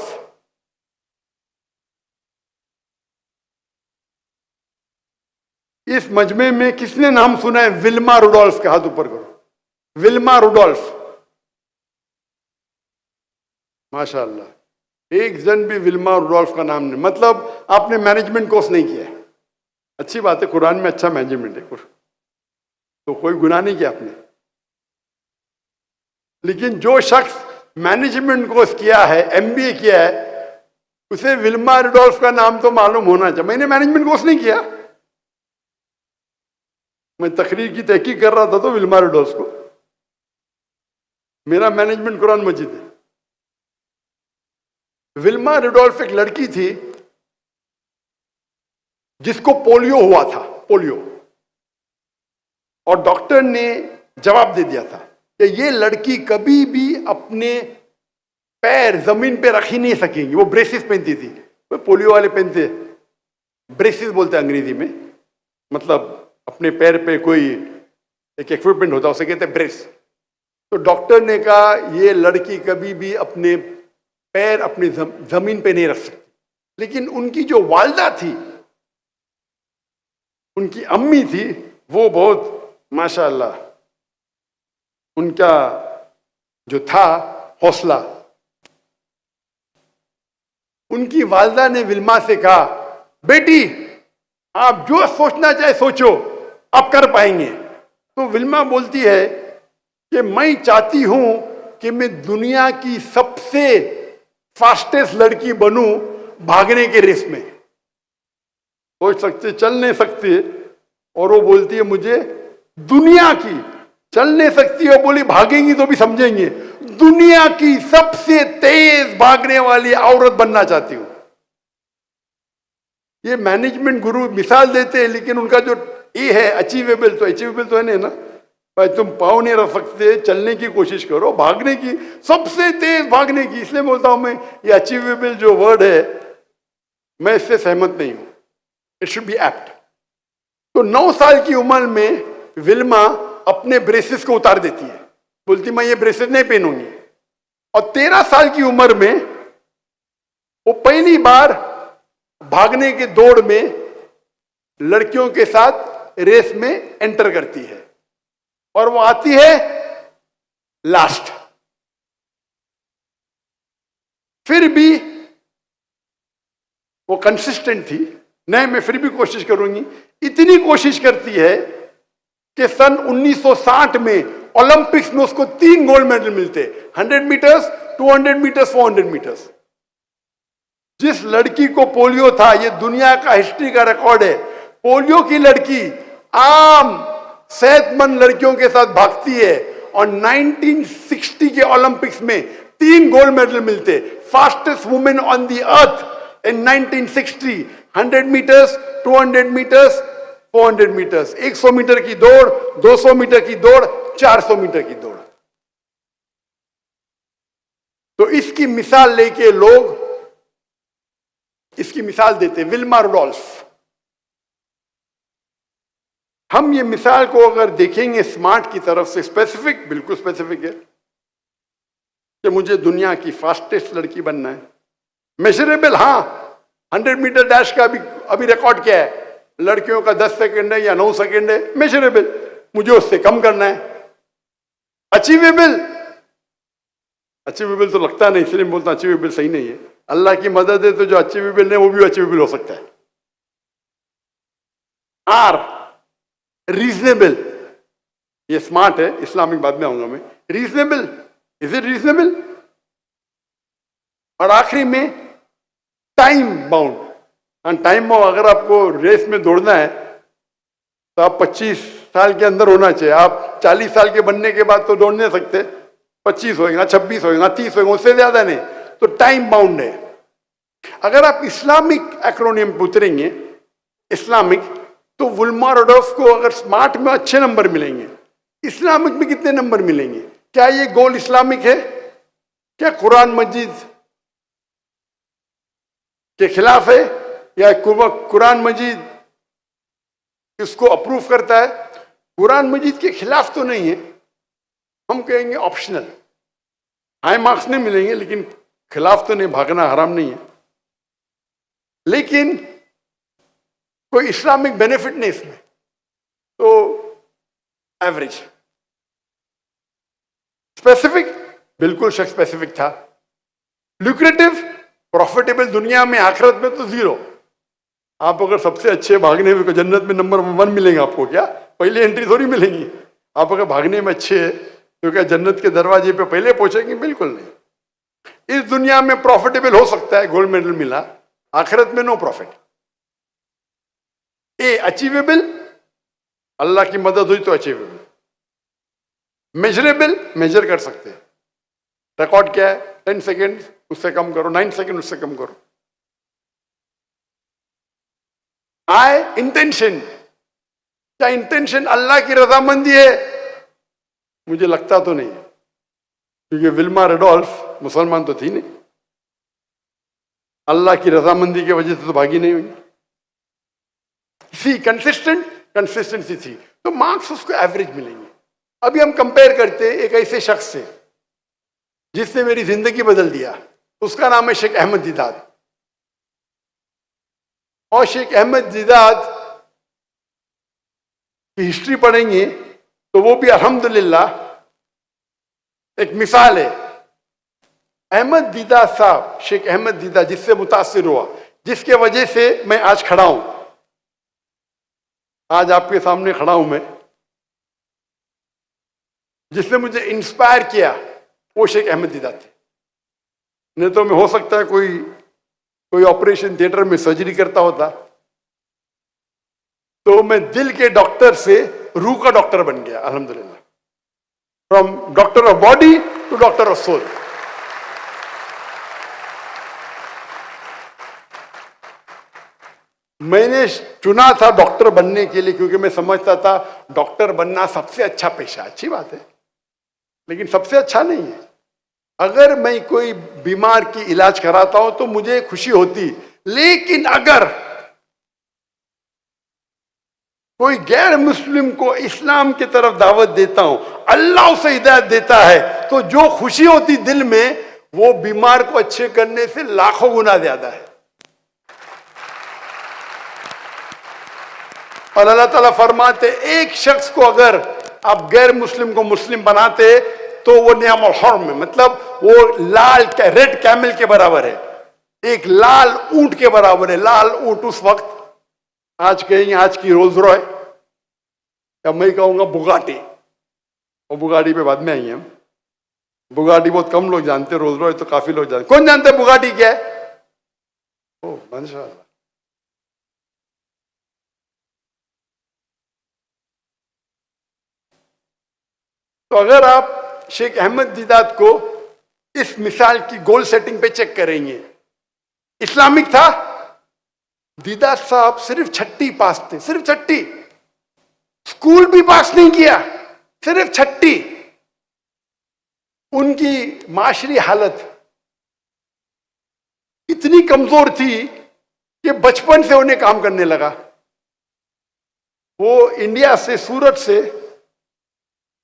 इस मजमे में किसने नाम सुना है विल्मा रुडोल्फ का? हाथ ऊपर करो। विल्मा रुडोल्फ, माशाअल्लाह, एक जन भी विल्मा रुडोल्फ का नाम नहीं। मतलब आपने मैनेजमेंट कोर्स नहीं किया है, अच्छी बात है, कुरान में अच्छा मैनेजमेंट है, तो कोई गुनाह नहीं किया आपने। लेकिन जो शख्स मैनेजमेंट कोर्स किया है, MBA किया है, उसे विल्मा रुडोल्फ का नाम तो मालूम होना चाहिए। मैंने मैनेजमेंट कोर्स नहीं किया, मैं तकरीर की तहकीक कर रहा था तो विल्मा रुडोल्फ को, मेरा मैनेजमेंट कुरान मजीद है। विल्मा रुडोल्फ एक लड़की थी जिसको पोलियो हुआ था, पोलियो, और डॉक्टर ने जवाब दे दिया था कि ये लड़की कभी भी अपने पैर जमीन पे रख ही नहीं सकेंगी। वो ब्रेसिस पहनती थी, वो पोलियो वाले पहनते, ब्रेसिस बोलते हैं अंग्रेजी में, मतलब अपने पैर पे कोई एक इक्विपमेंट होता है, उसे कहते हैं ब्रेस। तो डॉक्टर ने कहा ये लड़की कभी भी अपने पैर अपनी जमीन पे नहीं रख सकती। लेकिन उनकी जो वालदा थी, उनकी अम्मी थी, वो बहुत माशाअल्लाह, उनका जो था हौसला, उनकी वालदा ने विल्मा से कहा, बेटी आप जो सोचना चाहे सोचो, आप कर पाएंगे। तो विल्मा बोलती है कि मैं चाहती हूं कि मैं दुनिया की सबसे फास्टेस्ट लड़की बनूं भागने के रेस में। सोच सकते, चल नहीं सकते, और वो बोलती है मुझे दुनिया की, चल नहीं सकती है, बोली भागेंगी तो भी समझेंगे, दुनिया की सबसे तेज भागने वाली औरत बनना चाहती हूं। ये मैनेजमेंट गुरु मिसाल देते हैं, लेकिन उनका जो ये है अचीवेबल, तो अचीवेबल तो है नहीं ना भाई, तुम पाँव नहीं रख सकते, चलने की कोशिश करो, भागने की, सबसे तेज भागने की। इसलिए बोलता हूं मैं, ये अचीवेबल जो वर्ड है, मैं इससे सहमत नहीं हूं। It should be apt. तो 9 साल की उम्र में विल्मा अपने ब्रेसेस को उतार देती है, बोलती मैं ये ब्रेसेस नहीं पहनूंगी। और 13 साल की उम्र में वो पहली बार भागने के दौड़ में लड़कियों के साथ रेस में एंटर करती है, और वो आती है लास्ट। फिर भी वो कंसिस्टेंट थी, नहीं मैं फिर भी कोशिश करूंगी। इतनी कोशिश करती है कि सन 1960 में ओलंपिक्स में उसको 3 गोल्ड मेडल मिलते, 100 मीटर्स, 200 मीटर्स, 400 मीटर्स। जिस लड़की को पोलियो था, ये दुनिया का हिस्ट्री का रिकॉर्ड है, पोलियो की लड़की आम सेहतमंद लड़कियों के साथ भागती है, और 1960 के ओलंपिक्स में 3 गोल्ड मेडल मिलते। Fastest women on the earth in 1960, 100 meters, 200 meters, 400 meters, 100 meter की दौड़, 200 मीटर की दौड़, 400 मीटर की दौड़। तो इसकी मिसाल लेके लोग इसकी मिसाल देते, विल्मा रुडोल्फ। हम ये मिसाल को अगर देखेंगे स्मार्ट की तरफ से, स्पेसिफिक, बिल्कुल स्पेसिफिक है कि मुझे दुनिया की फास्टेस्ट लड़की बनना है। मेजरेबल, हाँ, 100 मीटर डैश का अभी रिकॉर्ड क्या है, लड़कियों का 10 सेकंड है या 9 सेकंड है, मेजरेबल, मुझे उससे कम करना है। अचीवेबल, अचीवेबल तो लगता नहीं, इसलिए बोलता अचीवेबल सही नहीं है। अल्लाह की मदद है तो जो अचीवेबल नहीं वो भी अचीवेबल हो सकता है। आर, रीजनेबल, ये स्मार्ट है, इस्लामिक बाद में आऊंगा मैं। Reasonable, is it reasonable? और आखिरी में टाइम बाउंड। टाइम बाउंड, अगर आपको रेस में दौड़ना है तो आप 25 साल के अंदर होना चाहिए। आप 40 साल के बनने के बाद तो दौड़ नहीं सकते, 25 होएगा, 26 होएगा, 30 होएगा, उससे ज्यादा नहीं। तो टाइम बाउंड है। अगर आप इस्लामिक एक्रोनियम उतरेंगे, इस्लामिक, तो विल्मा रुडोल्फ को अगर स्मार्ट में अच्छे नंबर मिलेंगे, इस्लामिक में कितने नंबर मिलेंगे? क्या ये गोल इस्लामिक है? क्या कुरान मजीद के खिलाफ है, या कुरान मजीद इसको अप्रूव करता है? कुरान मजीद के खिलाफ तो नहीं है, हम कहेंगे ऑप्शनल। हाई मार्क्स नहीं मिलेंगे, लेकिन खिलाफ तो नहीं, भागना हराम नहीं है, लेकिन कोई इस्लामिक बेनिफिट नहीं इसमें, तो एवरेज। स्पेसिफिक, बिल्कुल स्पेसिफिक था। लुक्रेटिव, प्रॉफिटेबल, दुनिया में, आखिरत में तो 0। आप अगर सबसे अच्छे भागने में, जन्नत में नंबर 1 मिलेंगे आपको, क्या पहले एंट्री थोड़ी मिलेंगी? आप अगर भागने में अच्छे हैं तो क्या जन्नत के दरवाजे पे पहले पहुंचेंगे? बिल्कुल नहीं। इस दुनिया में प्रॉफिटेबल हो सकता है, गोल्ड मेडल मिला, आखिरत में नो प्रॉफिट। ए, अचीवेबल, अल्लाह की मदद हुई तो अचीवेबल। मेजरेबल, मेजर कर सकते हैं। रिकॉर्ड क्या है? 10 सेकेंड, उससे कम करो, 9 सेकेंड, उससे कम करो। आए, इंटेंशन, क्या इंटेंशन अल्लाह की रजामंदी है? मुझे लगता तो नहीं है, क्योंकि विल्मा रुडोल्फ मुसलमान तो थी नहीं, अल्लाह की रजामंदी की वजह से तो भागी नहीं हुई। सी कंसिस्टेंसी थी, तो मार्क्स उसको एवरेज मिलेंगे। अभी हम कंपेयर करते एक ऐसे शख्स से जिसने मेरी जिंदगी बदल दिया, उसका नाम है शेख अहमद दीदात। और शेख अहमद दीदात की हिस्ट्री पढ़ेंगे तो वो भी अल्हम्दुलिल्लाह एक मिसाल है। अहमद दीदात साहब, शेख अहमद दीदात, जिससे मुतासिर हुआ, जिसके वजह से मैं आज खड़ा हूं, आज आपके सामने खड़ा हूं मैं, जिसने मुझे इंस्पायर किया वो शेख अहमद दीदात थे। नहीं तो मैं हो सकता है कोई ऑपरेशन थिएटर में सर्जरी करता होता, तो मैं दिल के डॉक्टर से रूह का डॉक्टर बन गया अल्हम्दुलिल्लाह। From doctor of body to doctor of soul. मैंने चुना था डॉक्टर बनने के लिए क्योंकि मैं समझता था डॉक्टर बनना सबसे अच्छा पेशा, अच्छी बात है, लेकिन सबसे अच्छा नहीं है। अगर मैं कोई बीमार की इलाज कराता हूं तो मुझे खुशी होती, लेकिन अगर कोई गैर मुस्लिम को इस्लाम की तरफ दावत देता हूं, अल्लाह उसे हिदायत देता है, तो जो खुशी होती दिल में वो बीमार को अच्छे करने से लाखों गुना ज्यादा है। और अल्लाह ताला फरमाते एक शख्स को अगर आप गैर मुस्लिम को मुस्लिम बनाते तो वो नियामुल हर्म में, मतलब वो रेड कैमल के बराबर है, एक लाल ऊंट के बराबर है। लाल ऊंट उस वक्त, आज कहेंगे आज की रोल्स रॉय, या मैं कहूंगा बुगाटी, और बुगाटी पे बाद में आई हम। बुगाटी बहुत कम लोग जानते, रोल्स रॉय तो काफी लोग जानते। कौन जानते बुगाटी क्या है? ओ माशाअल्लाह। तो अगर आप शेख अहमद दीदात को इस मिसाल की गोल सेटिंग पे चेक करेंगे, इस्लामिक था। दीदात साहब सिर्फ छठी पास थे, सिर्फ छठी, स्कूल भी पास नहीं किया, सिर्फ छठी। उनकी माशरी हालत इतनी कमजोर थी कि बचपन से उन्हें काम करने लगा। वो इंडिया से, सूरत से,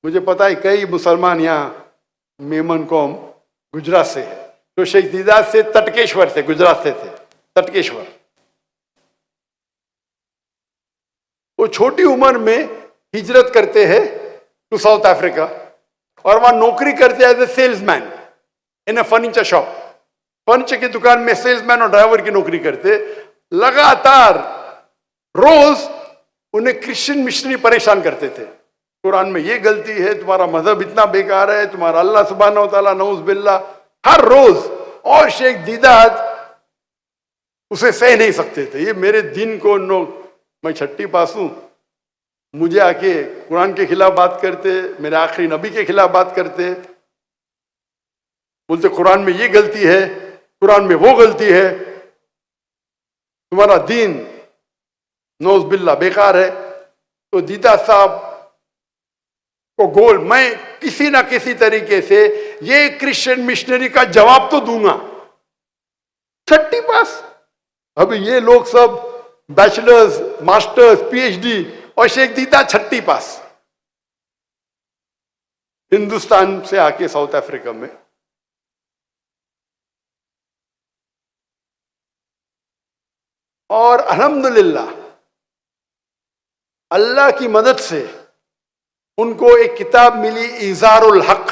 मुझे पता है कई मुसलमान यहां मेमन कौम गुजरात से है, तो शेख दीदात से तटकेश्वर से, गुजरात से थे, तटकेश्वर। वो छोटी उम्र में हिजरत करते हैं टू साउथ अफ्रीका और वहां नौकरी करते हैं as a salesman in a furniture shop. Furniture की दुकान में सेल्समैन और ड्राइवर की नौकरी करते। लगातार रोज उन्हें क्रिश्चियन मिशनरी परेशान करते थे, कुरान में ये गलती है, तुम्हारा मजहब इतना बेकार है, तुम्हारा अल्लाह सुब्हानहू व तआला नऊज़ बिल्लाह, हर रोज। और शेख दीदात उसे सह नहीं सकते थे, ये मेरे दिन को मैं छठी पास हूं, मुझे आके कुरान के खिलाफ बात करते, मेरे आखिरी नबी के खिलाफ बात करते, बोलते कुरान में ये गलती है, कुरान में वो गलती है, तुम्हारा दीन नऊज़ बिल्लाह बेकार है। तो दीदात साहब को गोल, मैं किसी ना किसी तरीके से ये क्रिश्चियन मिशनरी का जवाब तो दूंगा। छठी पास, अभी ये लोग सब बैचलर्स, मास्टर्स, पीएचडी, और शेख दीदात छठी पास, हिंदुस्तान से आके साउथ अफ्रीका में। और अल्हम्दुलिल्लाह अल्लाह की मदद से उनको एक किताब मिली, इज़ारुल हक,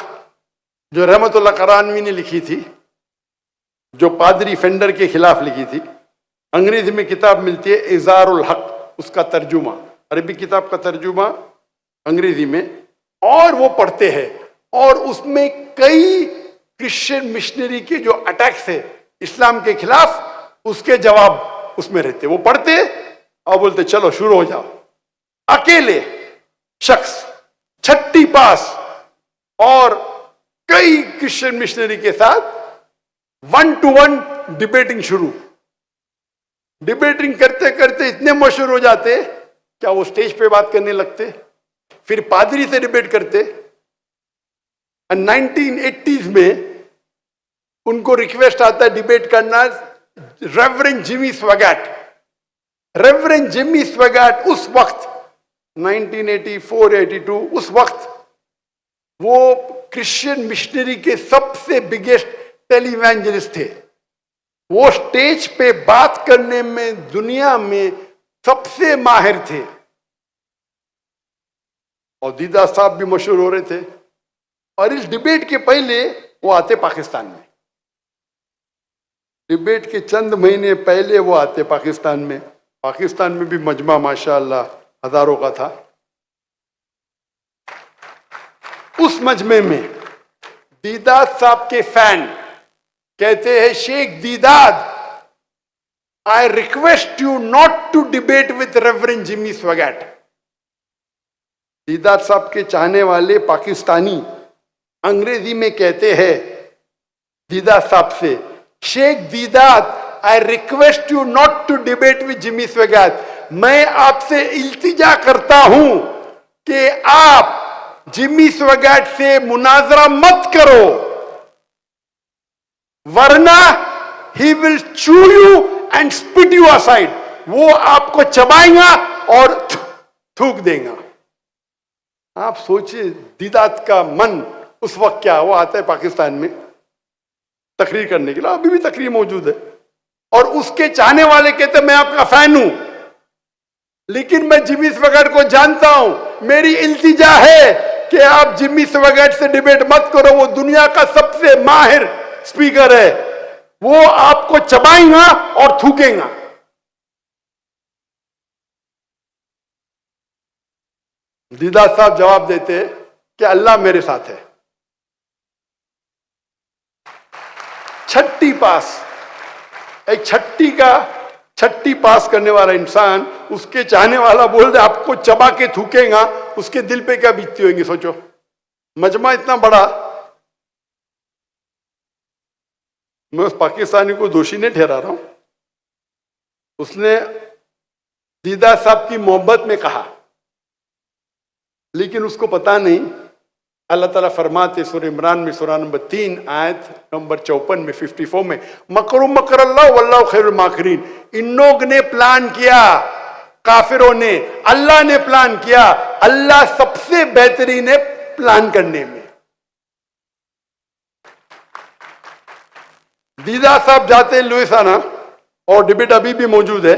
जो रहमतुल्लाह करानवी ने लिखी थी, जो पादरी फेंडर के खिलाफ लिखी थी। अंग्रेजी में किताब मिलती है इज़ारुल हक, उसका तर्जुमा, अरबी किताब का तर्जुमा अंग्रेजी में, और वो पढ़ते हैं। और उसमें कई क्रिश्चियन मिशनरी के जो अटैक्स है इस्लाम के खिलाफ, उसके जवाब उसमें रहते। वो पढ़ते और बोलते चलो शुरू हो जाओ। अकेले शख्स छठी पास और कई क्रिश्चियन मिशनरी के साथ 1-to-1 डिबेटिंग शुरू। डिबेटिंग करते करते इतने मशहूर हो जाते, क्या वो स्टेज पे बात करने लगते, फिर पादरी से डिबेट करते। 1980s में उनको रिक्वेस्ट आता है डिबेट करना रेवरेंड जिमी स्वैगट। रेवरेंड जिमी स्वैगट उस वक्त 1984-82, उस वक्त वो क्रिश्चियन मिशनरी के सबसे बिगेस्ट टेलीवेंजलिस्ट थे। वो स्टेज पे बात करने में दुनिया में सबसे माहिर थे। और दीदात साहब भी मशहूर हो रहे थे। और इस डिबेट के पहले वो आते पाकिस्तान में, डिबेट के चंद महीने पहले वो आते पाकिस्तान में। पाकिस्तान में भी मजमा माशाअल्लाह हजारों का था। उस मजमे में दीदात साहब के फैन कहते हैं, Sheikh Deedat, I request you not to debate with reverend Jimmy Swaggart. Deedat साहब के चाहने वाले पाकिस्तानी अंग्रेजी में कहते हैं दीदात साहब से, Sheikh Deedat, I request you not to debate with Jimmy Swaggart. मैं आपसे इल्तिजा करता हूं कि आप जिमी स्वैगट से मुनाजरा मत करो, वरना ही विल चू you and spit you aside. वो आपको चबाएगा और थूक देगा। आप सोचिए दीदात का मन उस वक्त क्या, वो आता है पाकिस्तान में तकरीर करने के लिए, अभी भी तकरीर मौजूद है, और उसके चाहने वाले कहते मैं आपका फैन हूं, लेकिन मैं जिमी स्वैगट को जानता हूं, मेरी इल्तिजा है कि आप जिमी स्वैगट से डिबेट मत करो, वो दुनिया का सबसे माहिर स्पीकर है, वो आपको चबाएगा और थूकेगा। दीदात साहब जवाब देते कि अल्लाह मेरे साथ है। छठी पास, एक छठी पास करने वाला इंसान, उसके चाहने वाला बोल दे आपको चबा के थूकेगा, उसके दिल पे क्या बीतती होगी सोचो। मजमा इतना बड़ा, मैं उस पाकिस्तानी को दोषी नहीं ठहरा रहा हूं, उसने दीदात साहब की मोहब्बत में कहा, लेकिन उसको पता नहीं अल्लाह ताला फरमाते सूरह इमरान में सूरह नंबर 3 आयत नंबर 54 में 54 में, मकरू मकर अल्लाह वल्लाहु खैरुल माकिरीन। इन लोग ने प्लान किया, काफिरों ने, अल्लाह ने प्लान किया, अल्लाह सबसे बेहतरीन है प्लान करने में। दीदात साहब जाते हैं लुइसियाना, और डिबेट अभी भी मौजूद है,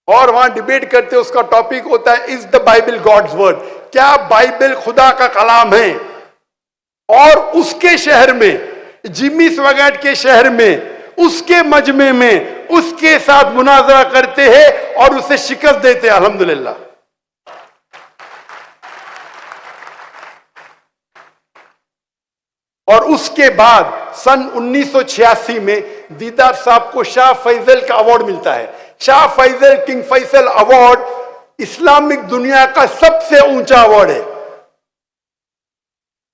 और वहां डिबेट करते, उसका टॉपिक होता है is the Bible God's word, क्या बाइबल खुदा का कलाम है। और उसके शहर में, जिमी स्वैगट के शहर में, उसके मजमे में उसके साथ मुनाजरा करते हैं और उसे शिकस्त देते हैं, अल्हम्दुलिल्लाह। और उसके बाद सन 1986 में दीदात साहब को शाह फैसल का अवार्ड मिलता है। Shah Faisal, King Faisal award Islamic दुनिया का सबसे ऊंचा अवार्ड है।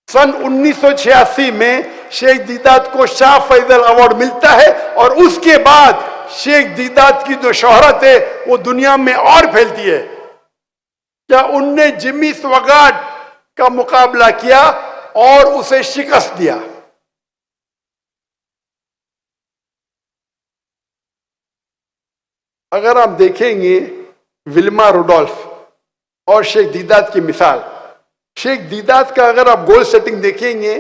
सन 1986 में शेख दीदात को शाह फैसल अवार्ड मिलता है, और उसके बाद शेख दीदात की जो शोहरत है वो दुनिया में और फैलती है। क्या उनने जिमी स्वैगट का मुकाबला किया और उसे शिकस्त दिया। अगर आप देखेंगे विल्मा रुडोल्फ और शेख दीदात की मिसाल, शेख दीदात का अगर आप गोल सेटिंग देखेंगे,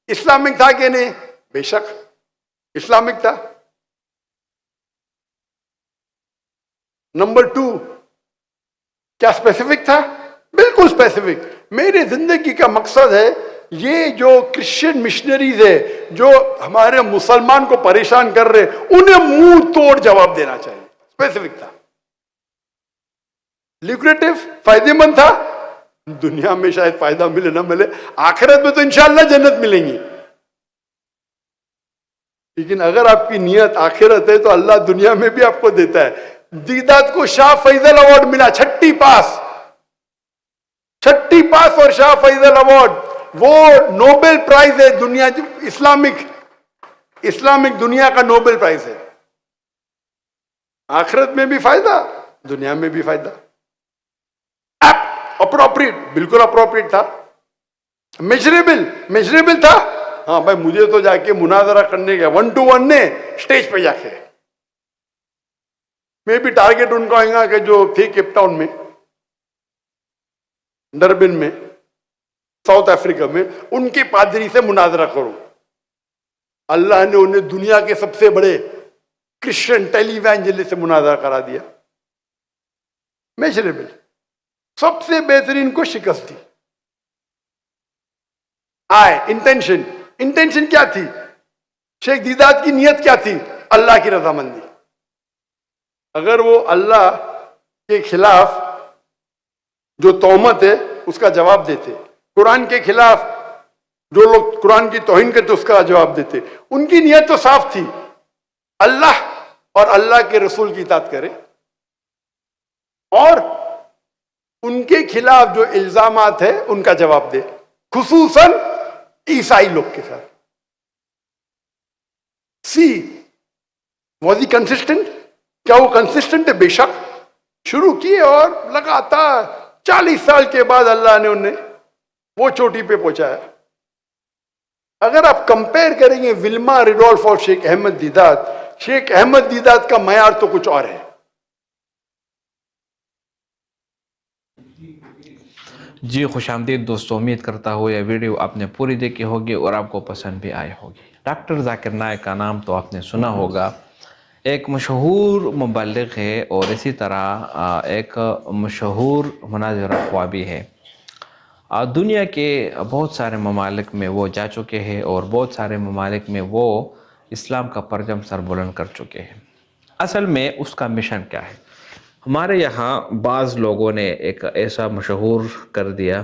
इस्लामिक था कि नहीं? बेशक इस्लामिक था। नंबर 2, क्या स्पेसिफिक था? बिल्कुल स्पेसिफिक। मेरी जिंदगी का मकसद है ये जो क्रिश्चियन मिशनरीज है जो हमारे मुसलमान को परेशान कर रहे, उन्हें मुंह तोड़ जवाब देना चाहिए। स्पेसिफिक था, ल्यूक्रेटिव, फायदेमंद था। दुनिया में शायद फायदा मिले ना मिले, आखिरत में तो इंशाअल्लाह जन्नत मिलेंगी। लेकिन अगर आपकी नियत आखिरत है तो अल्लाह दुनिया में भी आपको देता है। दीदात को शाह फैसल अवार्ड मिला, छठी पास और शाह फैसल अवार्ड, वो नोबेल प्राइज है दुनिया, इस्लामिक दुनिया का नोबेल प्राइज है। आखिरत में भी फायदा, दुनिया में भी फायदा। अप्रोप्रिएट, बिल्कुल अप्रोप्रिएट था। मेजरेबल था। हाँ भाई, मुझे तो जाके मुनाजरा करने का 1-to-1 ने स्टेज पे जाके, मैं भी टारगेट उनको आएगा कि जो थे केप टाउन में, डरबिन में, साउथ अफ्रीका में, उनके पादरी से मुनाजरा करो। अल्लाह ने उन्हें दुनिया के सबसे बड़े क्रिश्चियन टेलीवैंजलिस्ट से मुनाजरा करा दिया। मेजरेबल, सबसे बेहतरीन को शिकस्त दी। इंटेंशन क्या थी? शेख दीदात की नियत क्या थी? अल्लाह की रजामंदी। अगर वो अल्लाह के खिलाफ जो तोहमत है उसका जवाब देते, कुरान के खिलाफ जो लोग कुरान की तौहीन करते उसका जवाब देते, उनकी नीयत तो साफ थी, अल्लाह और अल्लाह के रसूल की इताअत करें, और उनके खिलाफ जो इल्जामात है उनका जवाब दे, खुसूसन ईसाई लोग के साथ। सी वॉज ही कंसिस्टेंट? क्या वो कंसिस्टेंट है? बेशक शुरू किए और लगातार 40 साल के बाद अल्लाह ने उन्हें वो चोटी पे पहुंचाया। अगर आप कंपेयर करेंगे विल्मा रिडोल्फ और शेख अहमद दीदात, शेख अहमद दीदात का मयार तो कुछ और है। जी खुशामदीद दोस्तों, उम्मीद करता हूँ यह वीडियो आपने पूरी देखी होगी और आपको पसंद भी आई होगी। डॉक्टर जाकिर नाइक का नाम तो आपने सुना होगा, एक मशहूर मुबल्लिग है और इसी तरह एक मशहूर मुनाज़िर ख्वाह भी है। दुनिया के बहुत सारे ममालिक में वो जा चुके हैं और बहुत सारे ममालिक में वो इस्लाम का परचम सरबुलंद कर चुके हैं। असल में उसका मिशन क्या है? हमारे यहाँ बाज़ लोगों ने एक ऐसा मशहूर कर दिया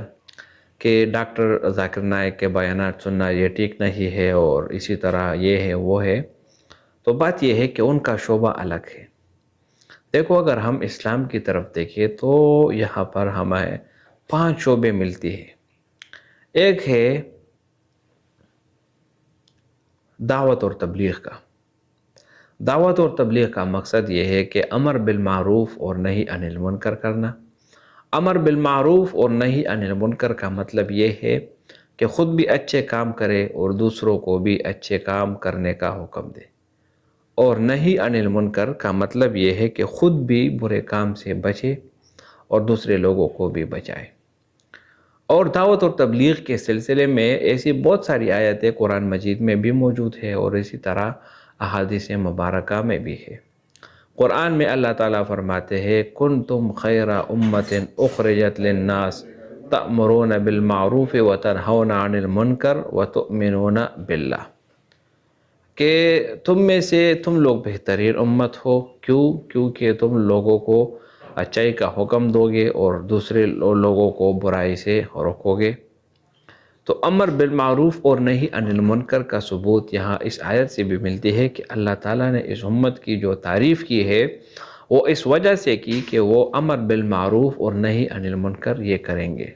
कि डॉक्टर जाकिर नाइक के बयानात सुनना ये ठीक नहीं है और इसी तरह ये है वो है। तो बात यह है कि उनका शोबा अलग है। देखो, अगर हम इस्लाम की तरफ देखें तो यहाँ पर हमें 5 शोबे मिलती है। एक है दावत और तबलीग का। दावत और तबलीग का मकसद ये है कि अमर बिल मारूफ और नही अनिल मुनकर करना। अमर बिल मारूफ और नही अनिल मुनकर का मतलब ये है कि ख़ुद भी अच्छे काम करे और दूसरों को भी अच्छे काम करने का हुक्म दे। और नही अनिल मुनकर का मतलब ये है कि ख़ुद भी बुरे काम से बचे और दूसरे लोगों को भी बचाए। और दावत और तबलीग के सिलसिले में ऐसी बहुत सारी आयतें कुरान मजीद में भी मौजूद है और इसी तरह अहादीस मुबारका में भी है। कुरान में अल्लाह ताला फरमाते हैं, कुंतुम खैरा उम्मतिन उखरिजत लिन्नास तअमुरून बिल मारूफ व तनहौना अनिल मुनकर व तुमिनून बिल्लाह, कि तुम में से तुम लोग बेहतरीन उम्मत हो। क्यों? क्योंकि तुम लोगों को अच्छाई का हुक्म दोगे और दूसरे लोगों को बुराई से रोकोगे। तो अमर बिल मारूफ और नहीं अनिल मुनकर का सबूत यहाँ इस आयत से भी मिलती है कि अल्लाह ताला ने इस उम्मत की जो तारीफ़ की है वो इस वजह से की कि वो अमर बिल मारूफ और नहीं अनिल मुनकर ये करेंगे।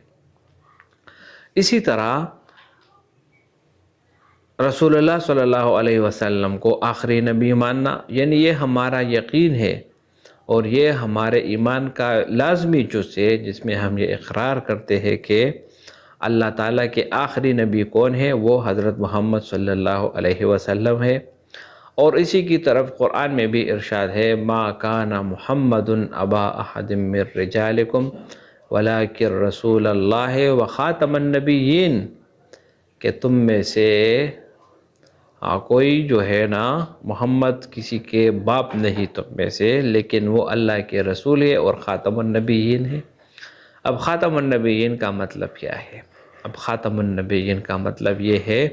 इसी तरह रसूलुल्लाह सल्लल्लाहु अलैहि वसल्लम को आखिरी नबी मानना, यानी ये हमारा यकीन है और ये हमारे ईमान का लाजमी जुज़ है, जिसमें हम ये इकरार करते हैं कि अल्लाह ताला के आखिरी नबी कौन है? वो हज़रत मोहम्मद सल्लल्लाहु अलैहि वसल्लम है। और इसी की तरफ कुरान में भी इरशाद है, मा काना मुहम्मदुन अबा अहदिम मिर रिजालिकुम वलाकिन रसूलल्लाह व खातमन नबिय्यीन, कि तुम में से कोई जो है ना, मोहम्मद किसी के बाप नहीं तुम में से, लेकिन वो अल्लाह के रसूल है और ख़ातमुन नबिय्यीन है। अब ख़ातमुन नबिय्यीन का मतलब क्या है? अब ख़ातमुन नबिय्यीन का मतलब ये है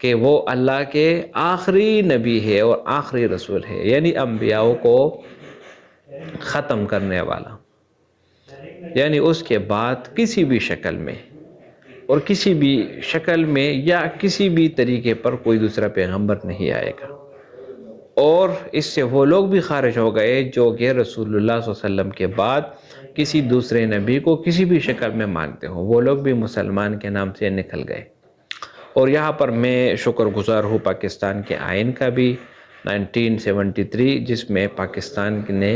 कि वो अल्लाह के आखिरी नबी है और आखिरी रसूल है, यानी अम्बियाओं को ख़त्म करने वाला। यानी उसके बाद किसी भी शक्ल में और किसी भी शक्ल में या किसी भी तरीके पर कोई दूसरा पैगंबर नहीं आएगा। और इससे वो लोग भी खारिज हो गए जो कि रसूलुल्लाह सल्लल्लाहु अलैहि वसल्लम के बाद किसी दूसरे नबी को किसी भी शक्ल में मानते हो, वो लोग भी मुसलमान के नाम से निकल गए। और यहाँ पर मैं शुक्रगुज़ार हूँ पाकिस्तान के आइन का भी 1973, जिसमें पाकिस्तान ने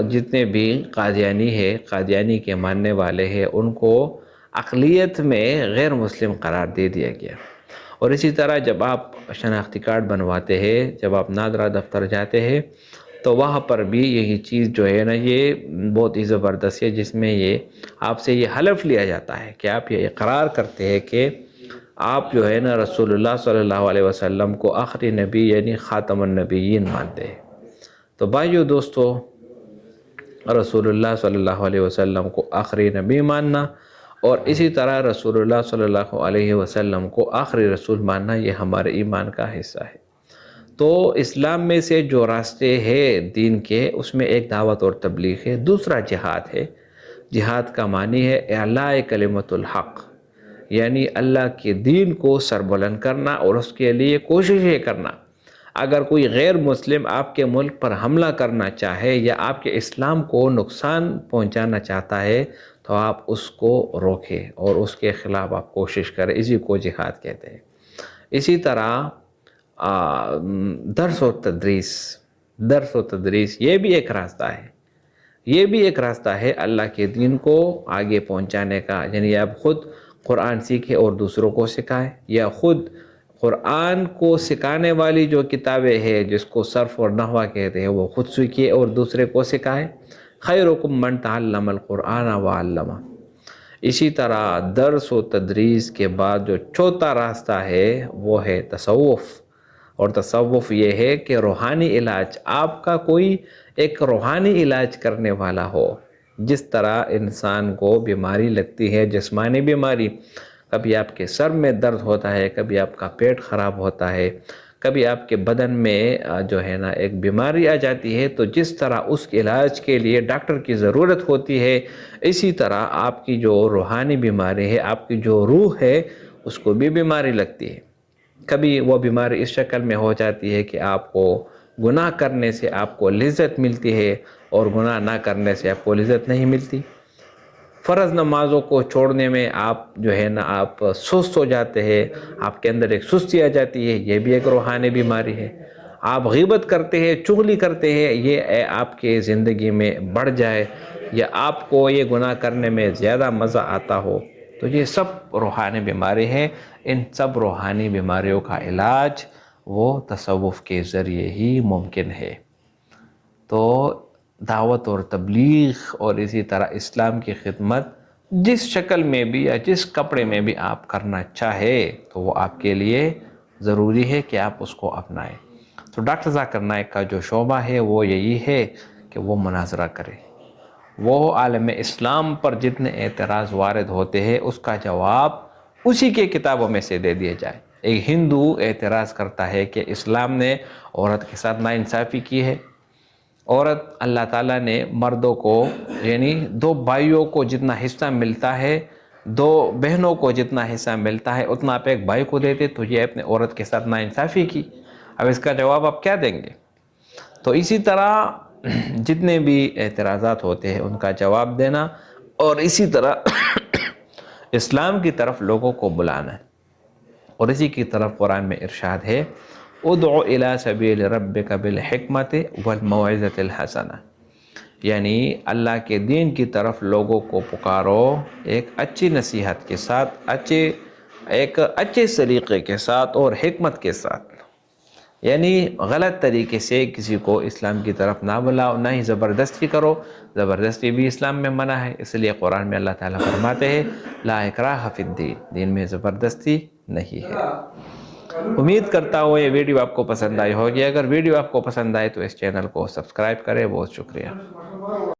जितने भी कादियानी है, कादियानी के मानने वाले हैं, उनको अक़लियत में गैर मुस्लिम करार दे दिया गया। और इसी तरह जब आप शनाख्ती कार्ड बनवाते हैं, जब आप नादरा दफ्तर जाते हैं, तो वहाँ पर भी यही चीज़ जो है ना, ये बहुत ही ज़बरदस्त है, जिसमें ये आपसे ये हलफ लिया जाता है कि आप ये इकरार करते हैं कि आप जो है ना रसूलुल्लाह सल्लल्लाहु अलैहि वसल्लम को आखिरी नबी यानी ख़ातमुन नबिय्यीन मानते हैं। तो भाइयों दोस्तों, रसूलुल्लाह सल्लल्लाहु अलैहि वसल्लम को आखिरी नबी मानना और इसी तरह रसूलुल्लाह सल्लल्लाहु अलैहि वसल्लम को आखिरी रसूल मानना, ये हमारे ईमान का हिस्सा है। तो इस्लाम में से जो रास्ते हैं दीन के, उसमें एक दावत और तबलीग है, दूसरा जिहाद है। जिहाद का मानी है इलाए कलिमतुल हक़, यानी अल्लाह के दीन को सरबुलंद करना और उसके लिए कोशिशें करना। अगर कोई गैर मुस्लिम आपके मुल्क पर हमला करना चाहे या आपके इस्लाम को नुकसान पहुंचाना चाहता है तो आप उसको रोकें और उसके ख़िलाफ़ आप कोशिश करें। इसी को जिहाद कहते हैं। इसी तरह दर्स व तदरीस ये भी एक रास्ता है। ये भी एक रास्ता है अल्लाह के दीन को आगे पहुंचाने का, यानी आप ख़ुद कुरान सीखें और दूसरों को सिखाएं, या ख़ुद कुरान को सिखाने वाली जो किताबें हैं जिसको सर्फ और नहवा कहते हैं वो ख़ुद सीखिए और दूसरे को सिखाएं। खैरुकुम मन तअल्लमल कुरान व अल्लमा। इसी तरह दर्स व तदरीस के बाद जो चौथा रास्ता है वो है तसव्वुफ़। और तसव्वुफ़ ये है कि रूहानी इलाज, आपका कोई एक रूहानी इलाज करने वाला हो। जिस तरह इंसान को बीमारी लगती है, जिस्मानी बीमारी, कभी आपके सर में दर्द होता है, कभी आपका पेट ख़राब होता है, कभी आपके बदन में जो है ना एक बीमारी आ जाती है, तो जिस तरह उस इलाज के लिए डॉक्टर की ज़रूरत होती है, इसी तरह आपकी जो रूहानी बीमारी है, आपकी जो रूह है, उसको भी बीमारी लगती है। कभी वो बीमारी इस शक्ल में हो जाती है कि आपको गुनाह करने से आपको लिज़्ज़त मिलती है और गुनाह ना करने से आपको लिज़्ज़त नहीं मिलती। फ़र्ज़ नमाज़ों को छोड़ने में आप जो है ना आप सुस्त हो जाते हैं, आपके अंदर एक सुस्ती आ जाती है, ये भी एक रूहानी बीमारी है। आप ग़ीबत करते हैं, चुगली करते हैं, ये आपके ज़िंदगी में बढ़ जाए या आपको ये गुनाह करने में ज़्यादा मज़ा आता हो, तो ये सब रूहानी बीमारी हैं। इन सब रूहानी बीमारियों का इलाज वो तसव्वुफ़ के ज़रिए ही मुमकिन है। तो दावत और तबलीग और इसी तरह इस्लाम की खिदमत जिस शक्ल में भी या जिस कपड़े में भी आप करना चाहे तो वो आपके लिए ज़रूरी है कि आप उसको अपनाएं। तो डॉक्टर ज़ाकिर नाइक का जो शोबा है वो यही है कि वो मुनाज़रा करे, वो आलम इस्लाम पर जितने एतराज़ वारिद होते हैं उसका जवाब उसी के किताबों में से दे दिया जाए। एक हिंदू एतराज़ करता है कि इस्लाम ने औरत के साथ नाइंसाफ़ी की है, औरत अल्लाह ताला ने मर्दों को यानी दो भाइयों को जितना हिस्सा मिलता है, दो बहनों को जितना हिस्सा मिलता है उतना आप एक भाई को देते, तो ये अपने औरत के साथ नाइंसाफ़ी की। अब इसका जवाब आप क्या देंगे? तो इसी तरह जितने भी एतराज़ात होते हैं उनका जवाब देना और इसी तरह इस्लाम की तरफ लोगों को बुलाना है। और इसी की तरफ कुरान में इरशाद है, उदउ इला सबील रब्बिका बिल हिकमति वल मौइज़तिल हसना, यानी अल्लाह के दीन की तरफ लोगों को पुकारो एक अच्छी नसीहत के साथ, एक अच्छे सलीक़े के साथ और हिकमत के साथ। यानी गलत तरीके से किसी को इस्लाम की तरफ ना बुलाओ, ना ही ज़बरदस्ती करो। ज़बरदस्ती भी इस्लाम में मना है। इसलिए कुरान में अल्लाह ताला फरमाते हैं, ला इकराह फिद्दीन, दीन में ज़बरदस्ती नहीं है। उम्मीद करता हूँ ये वीडियो आपको पसंद आई होगी। अगर वीडियो आपको पसंद आए तो इस चैनल को सब्सक्राइब करें। बहुत शुक्रिया।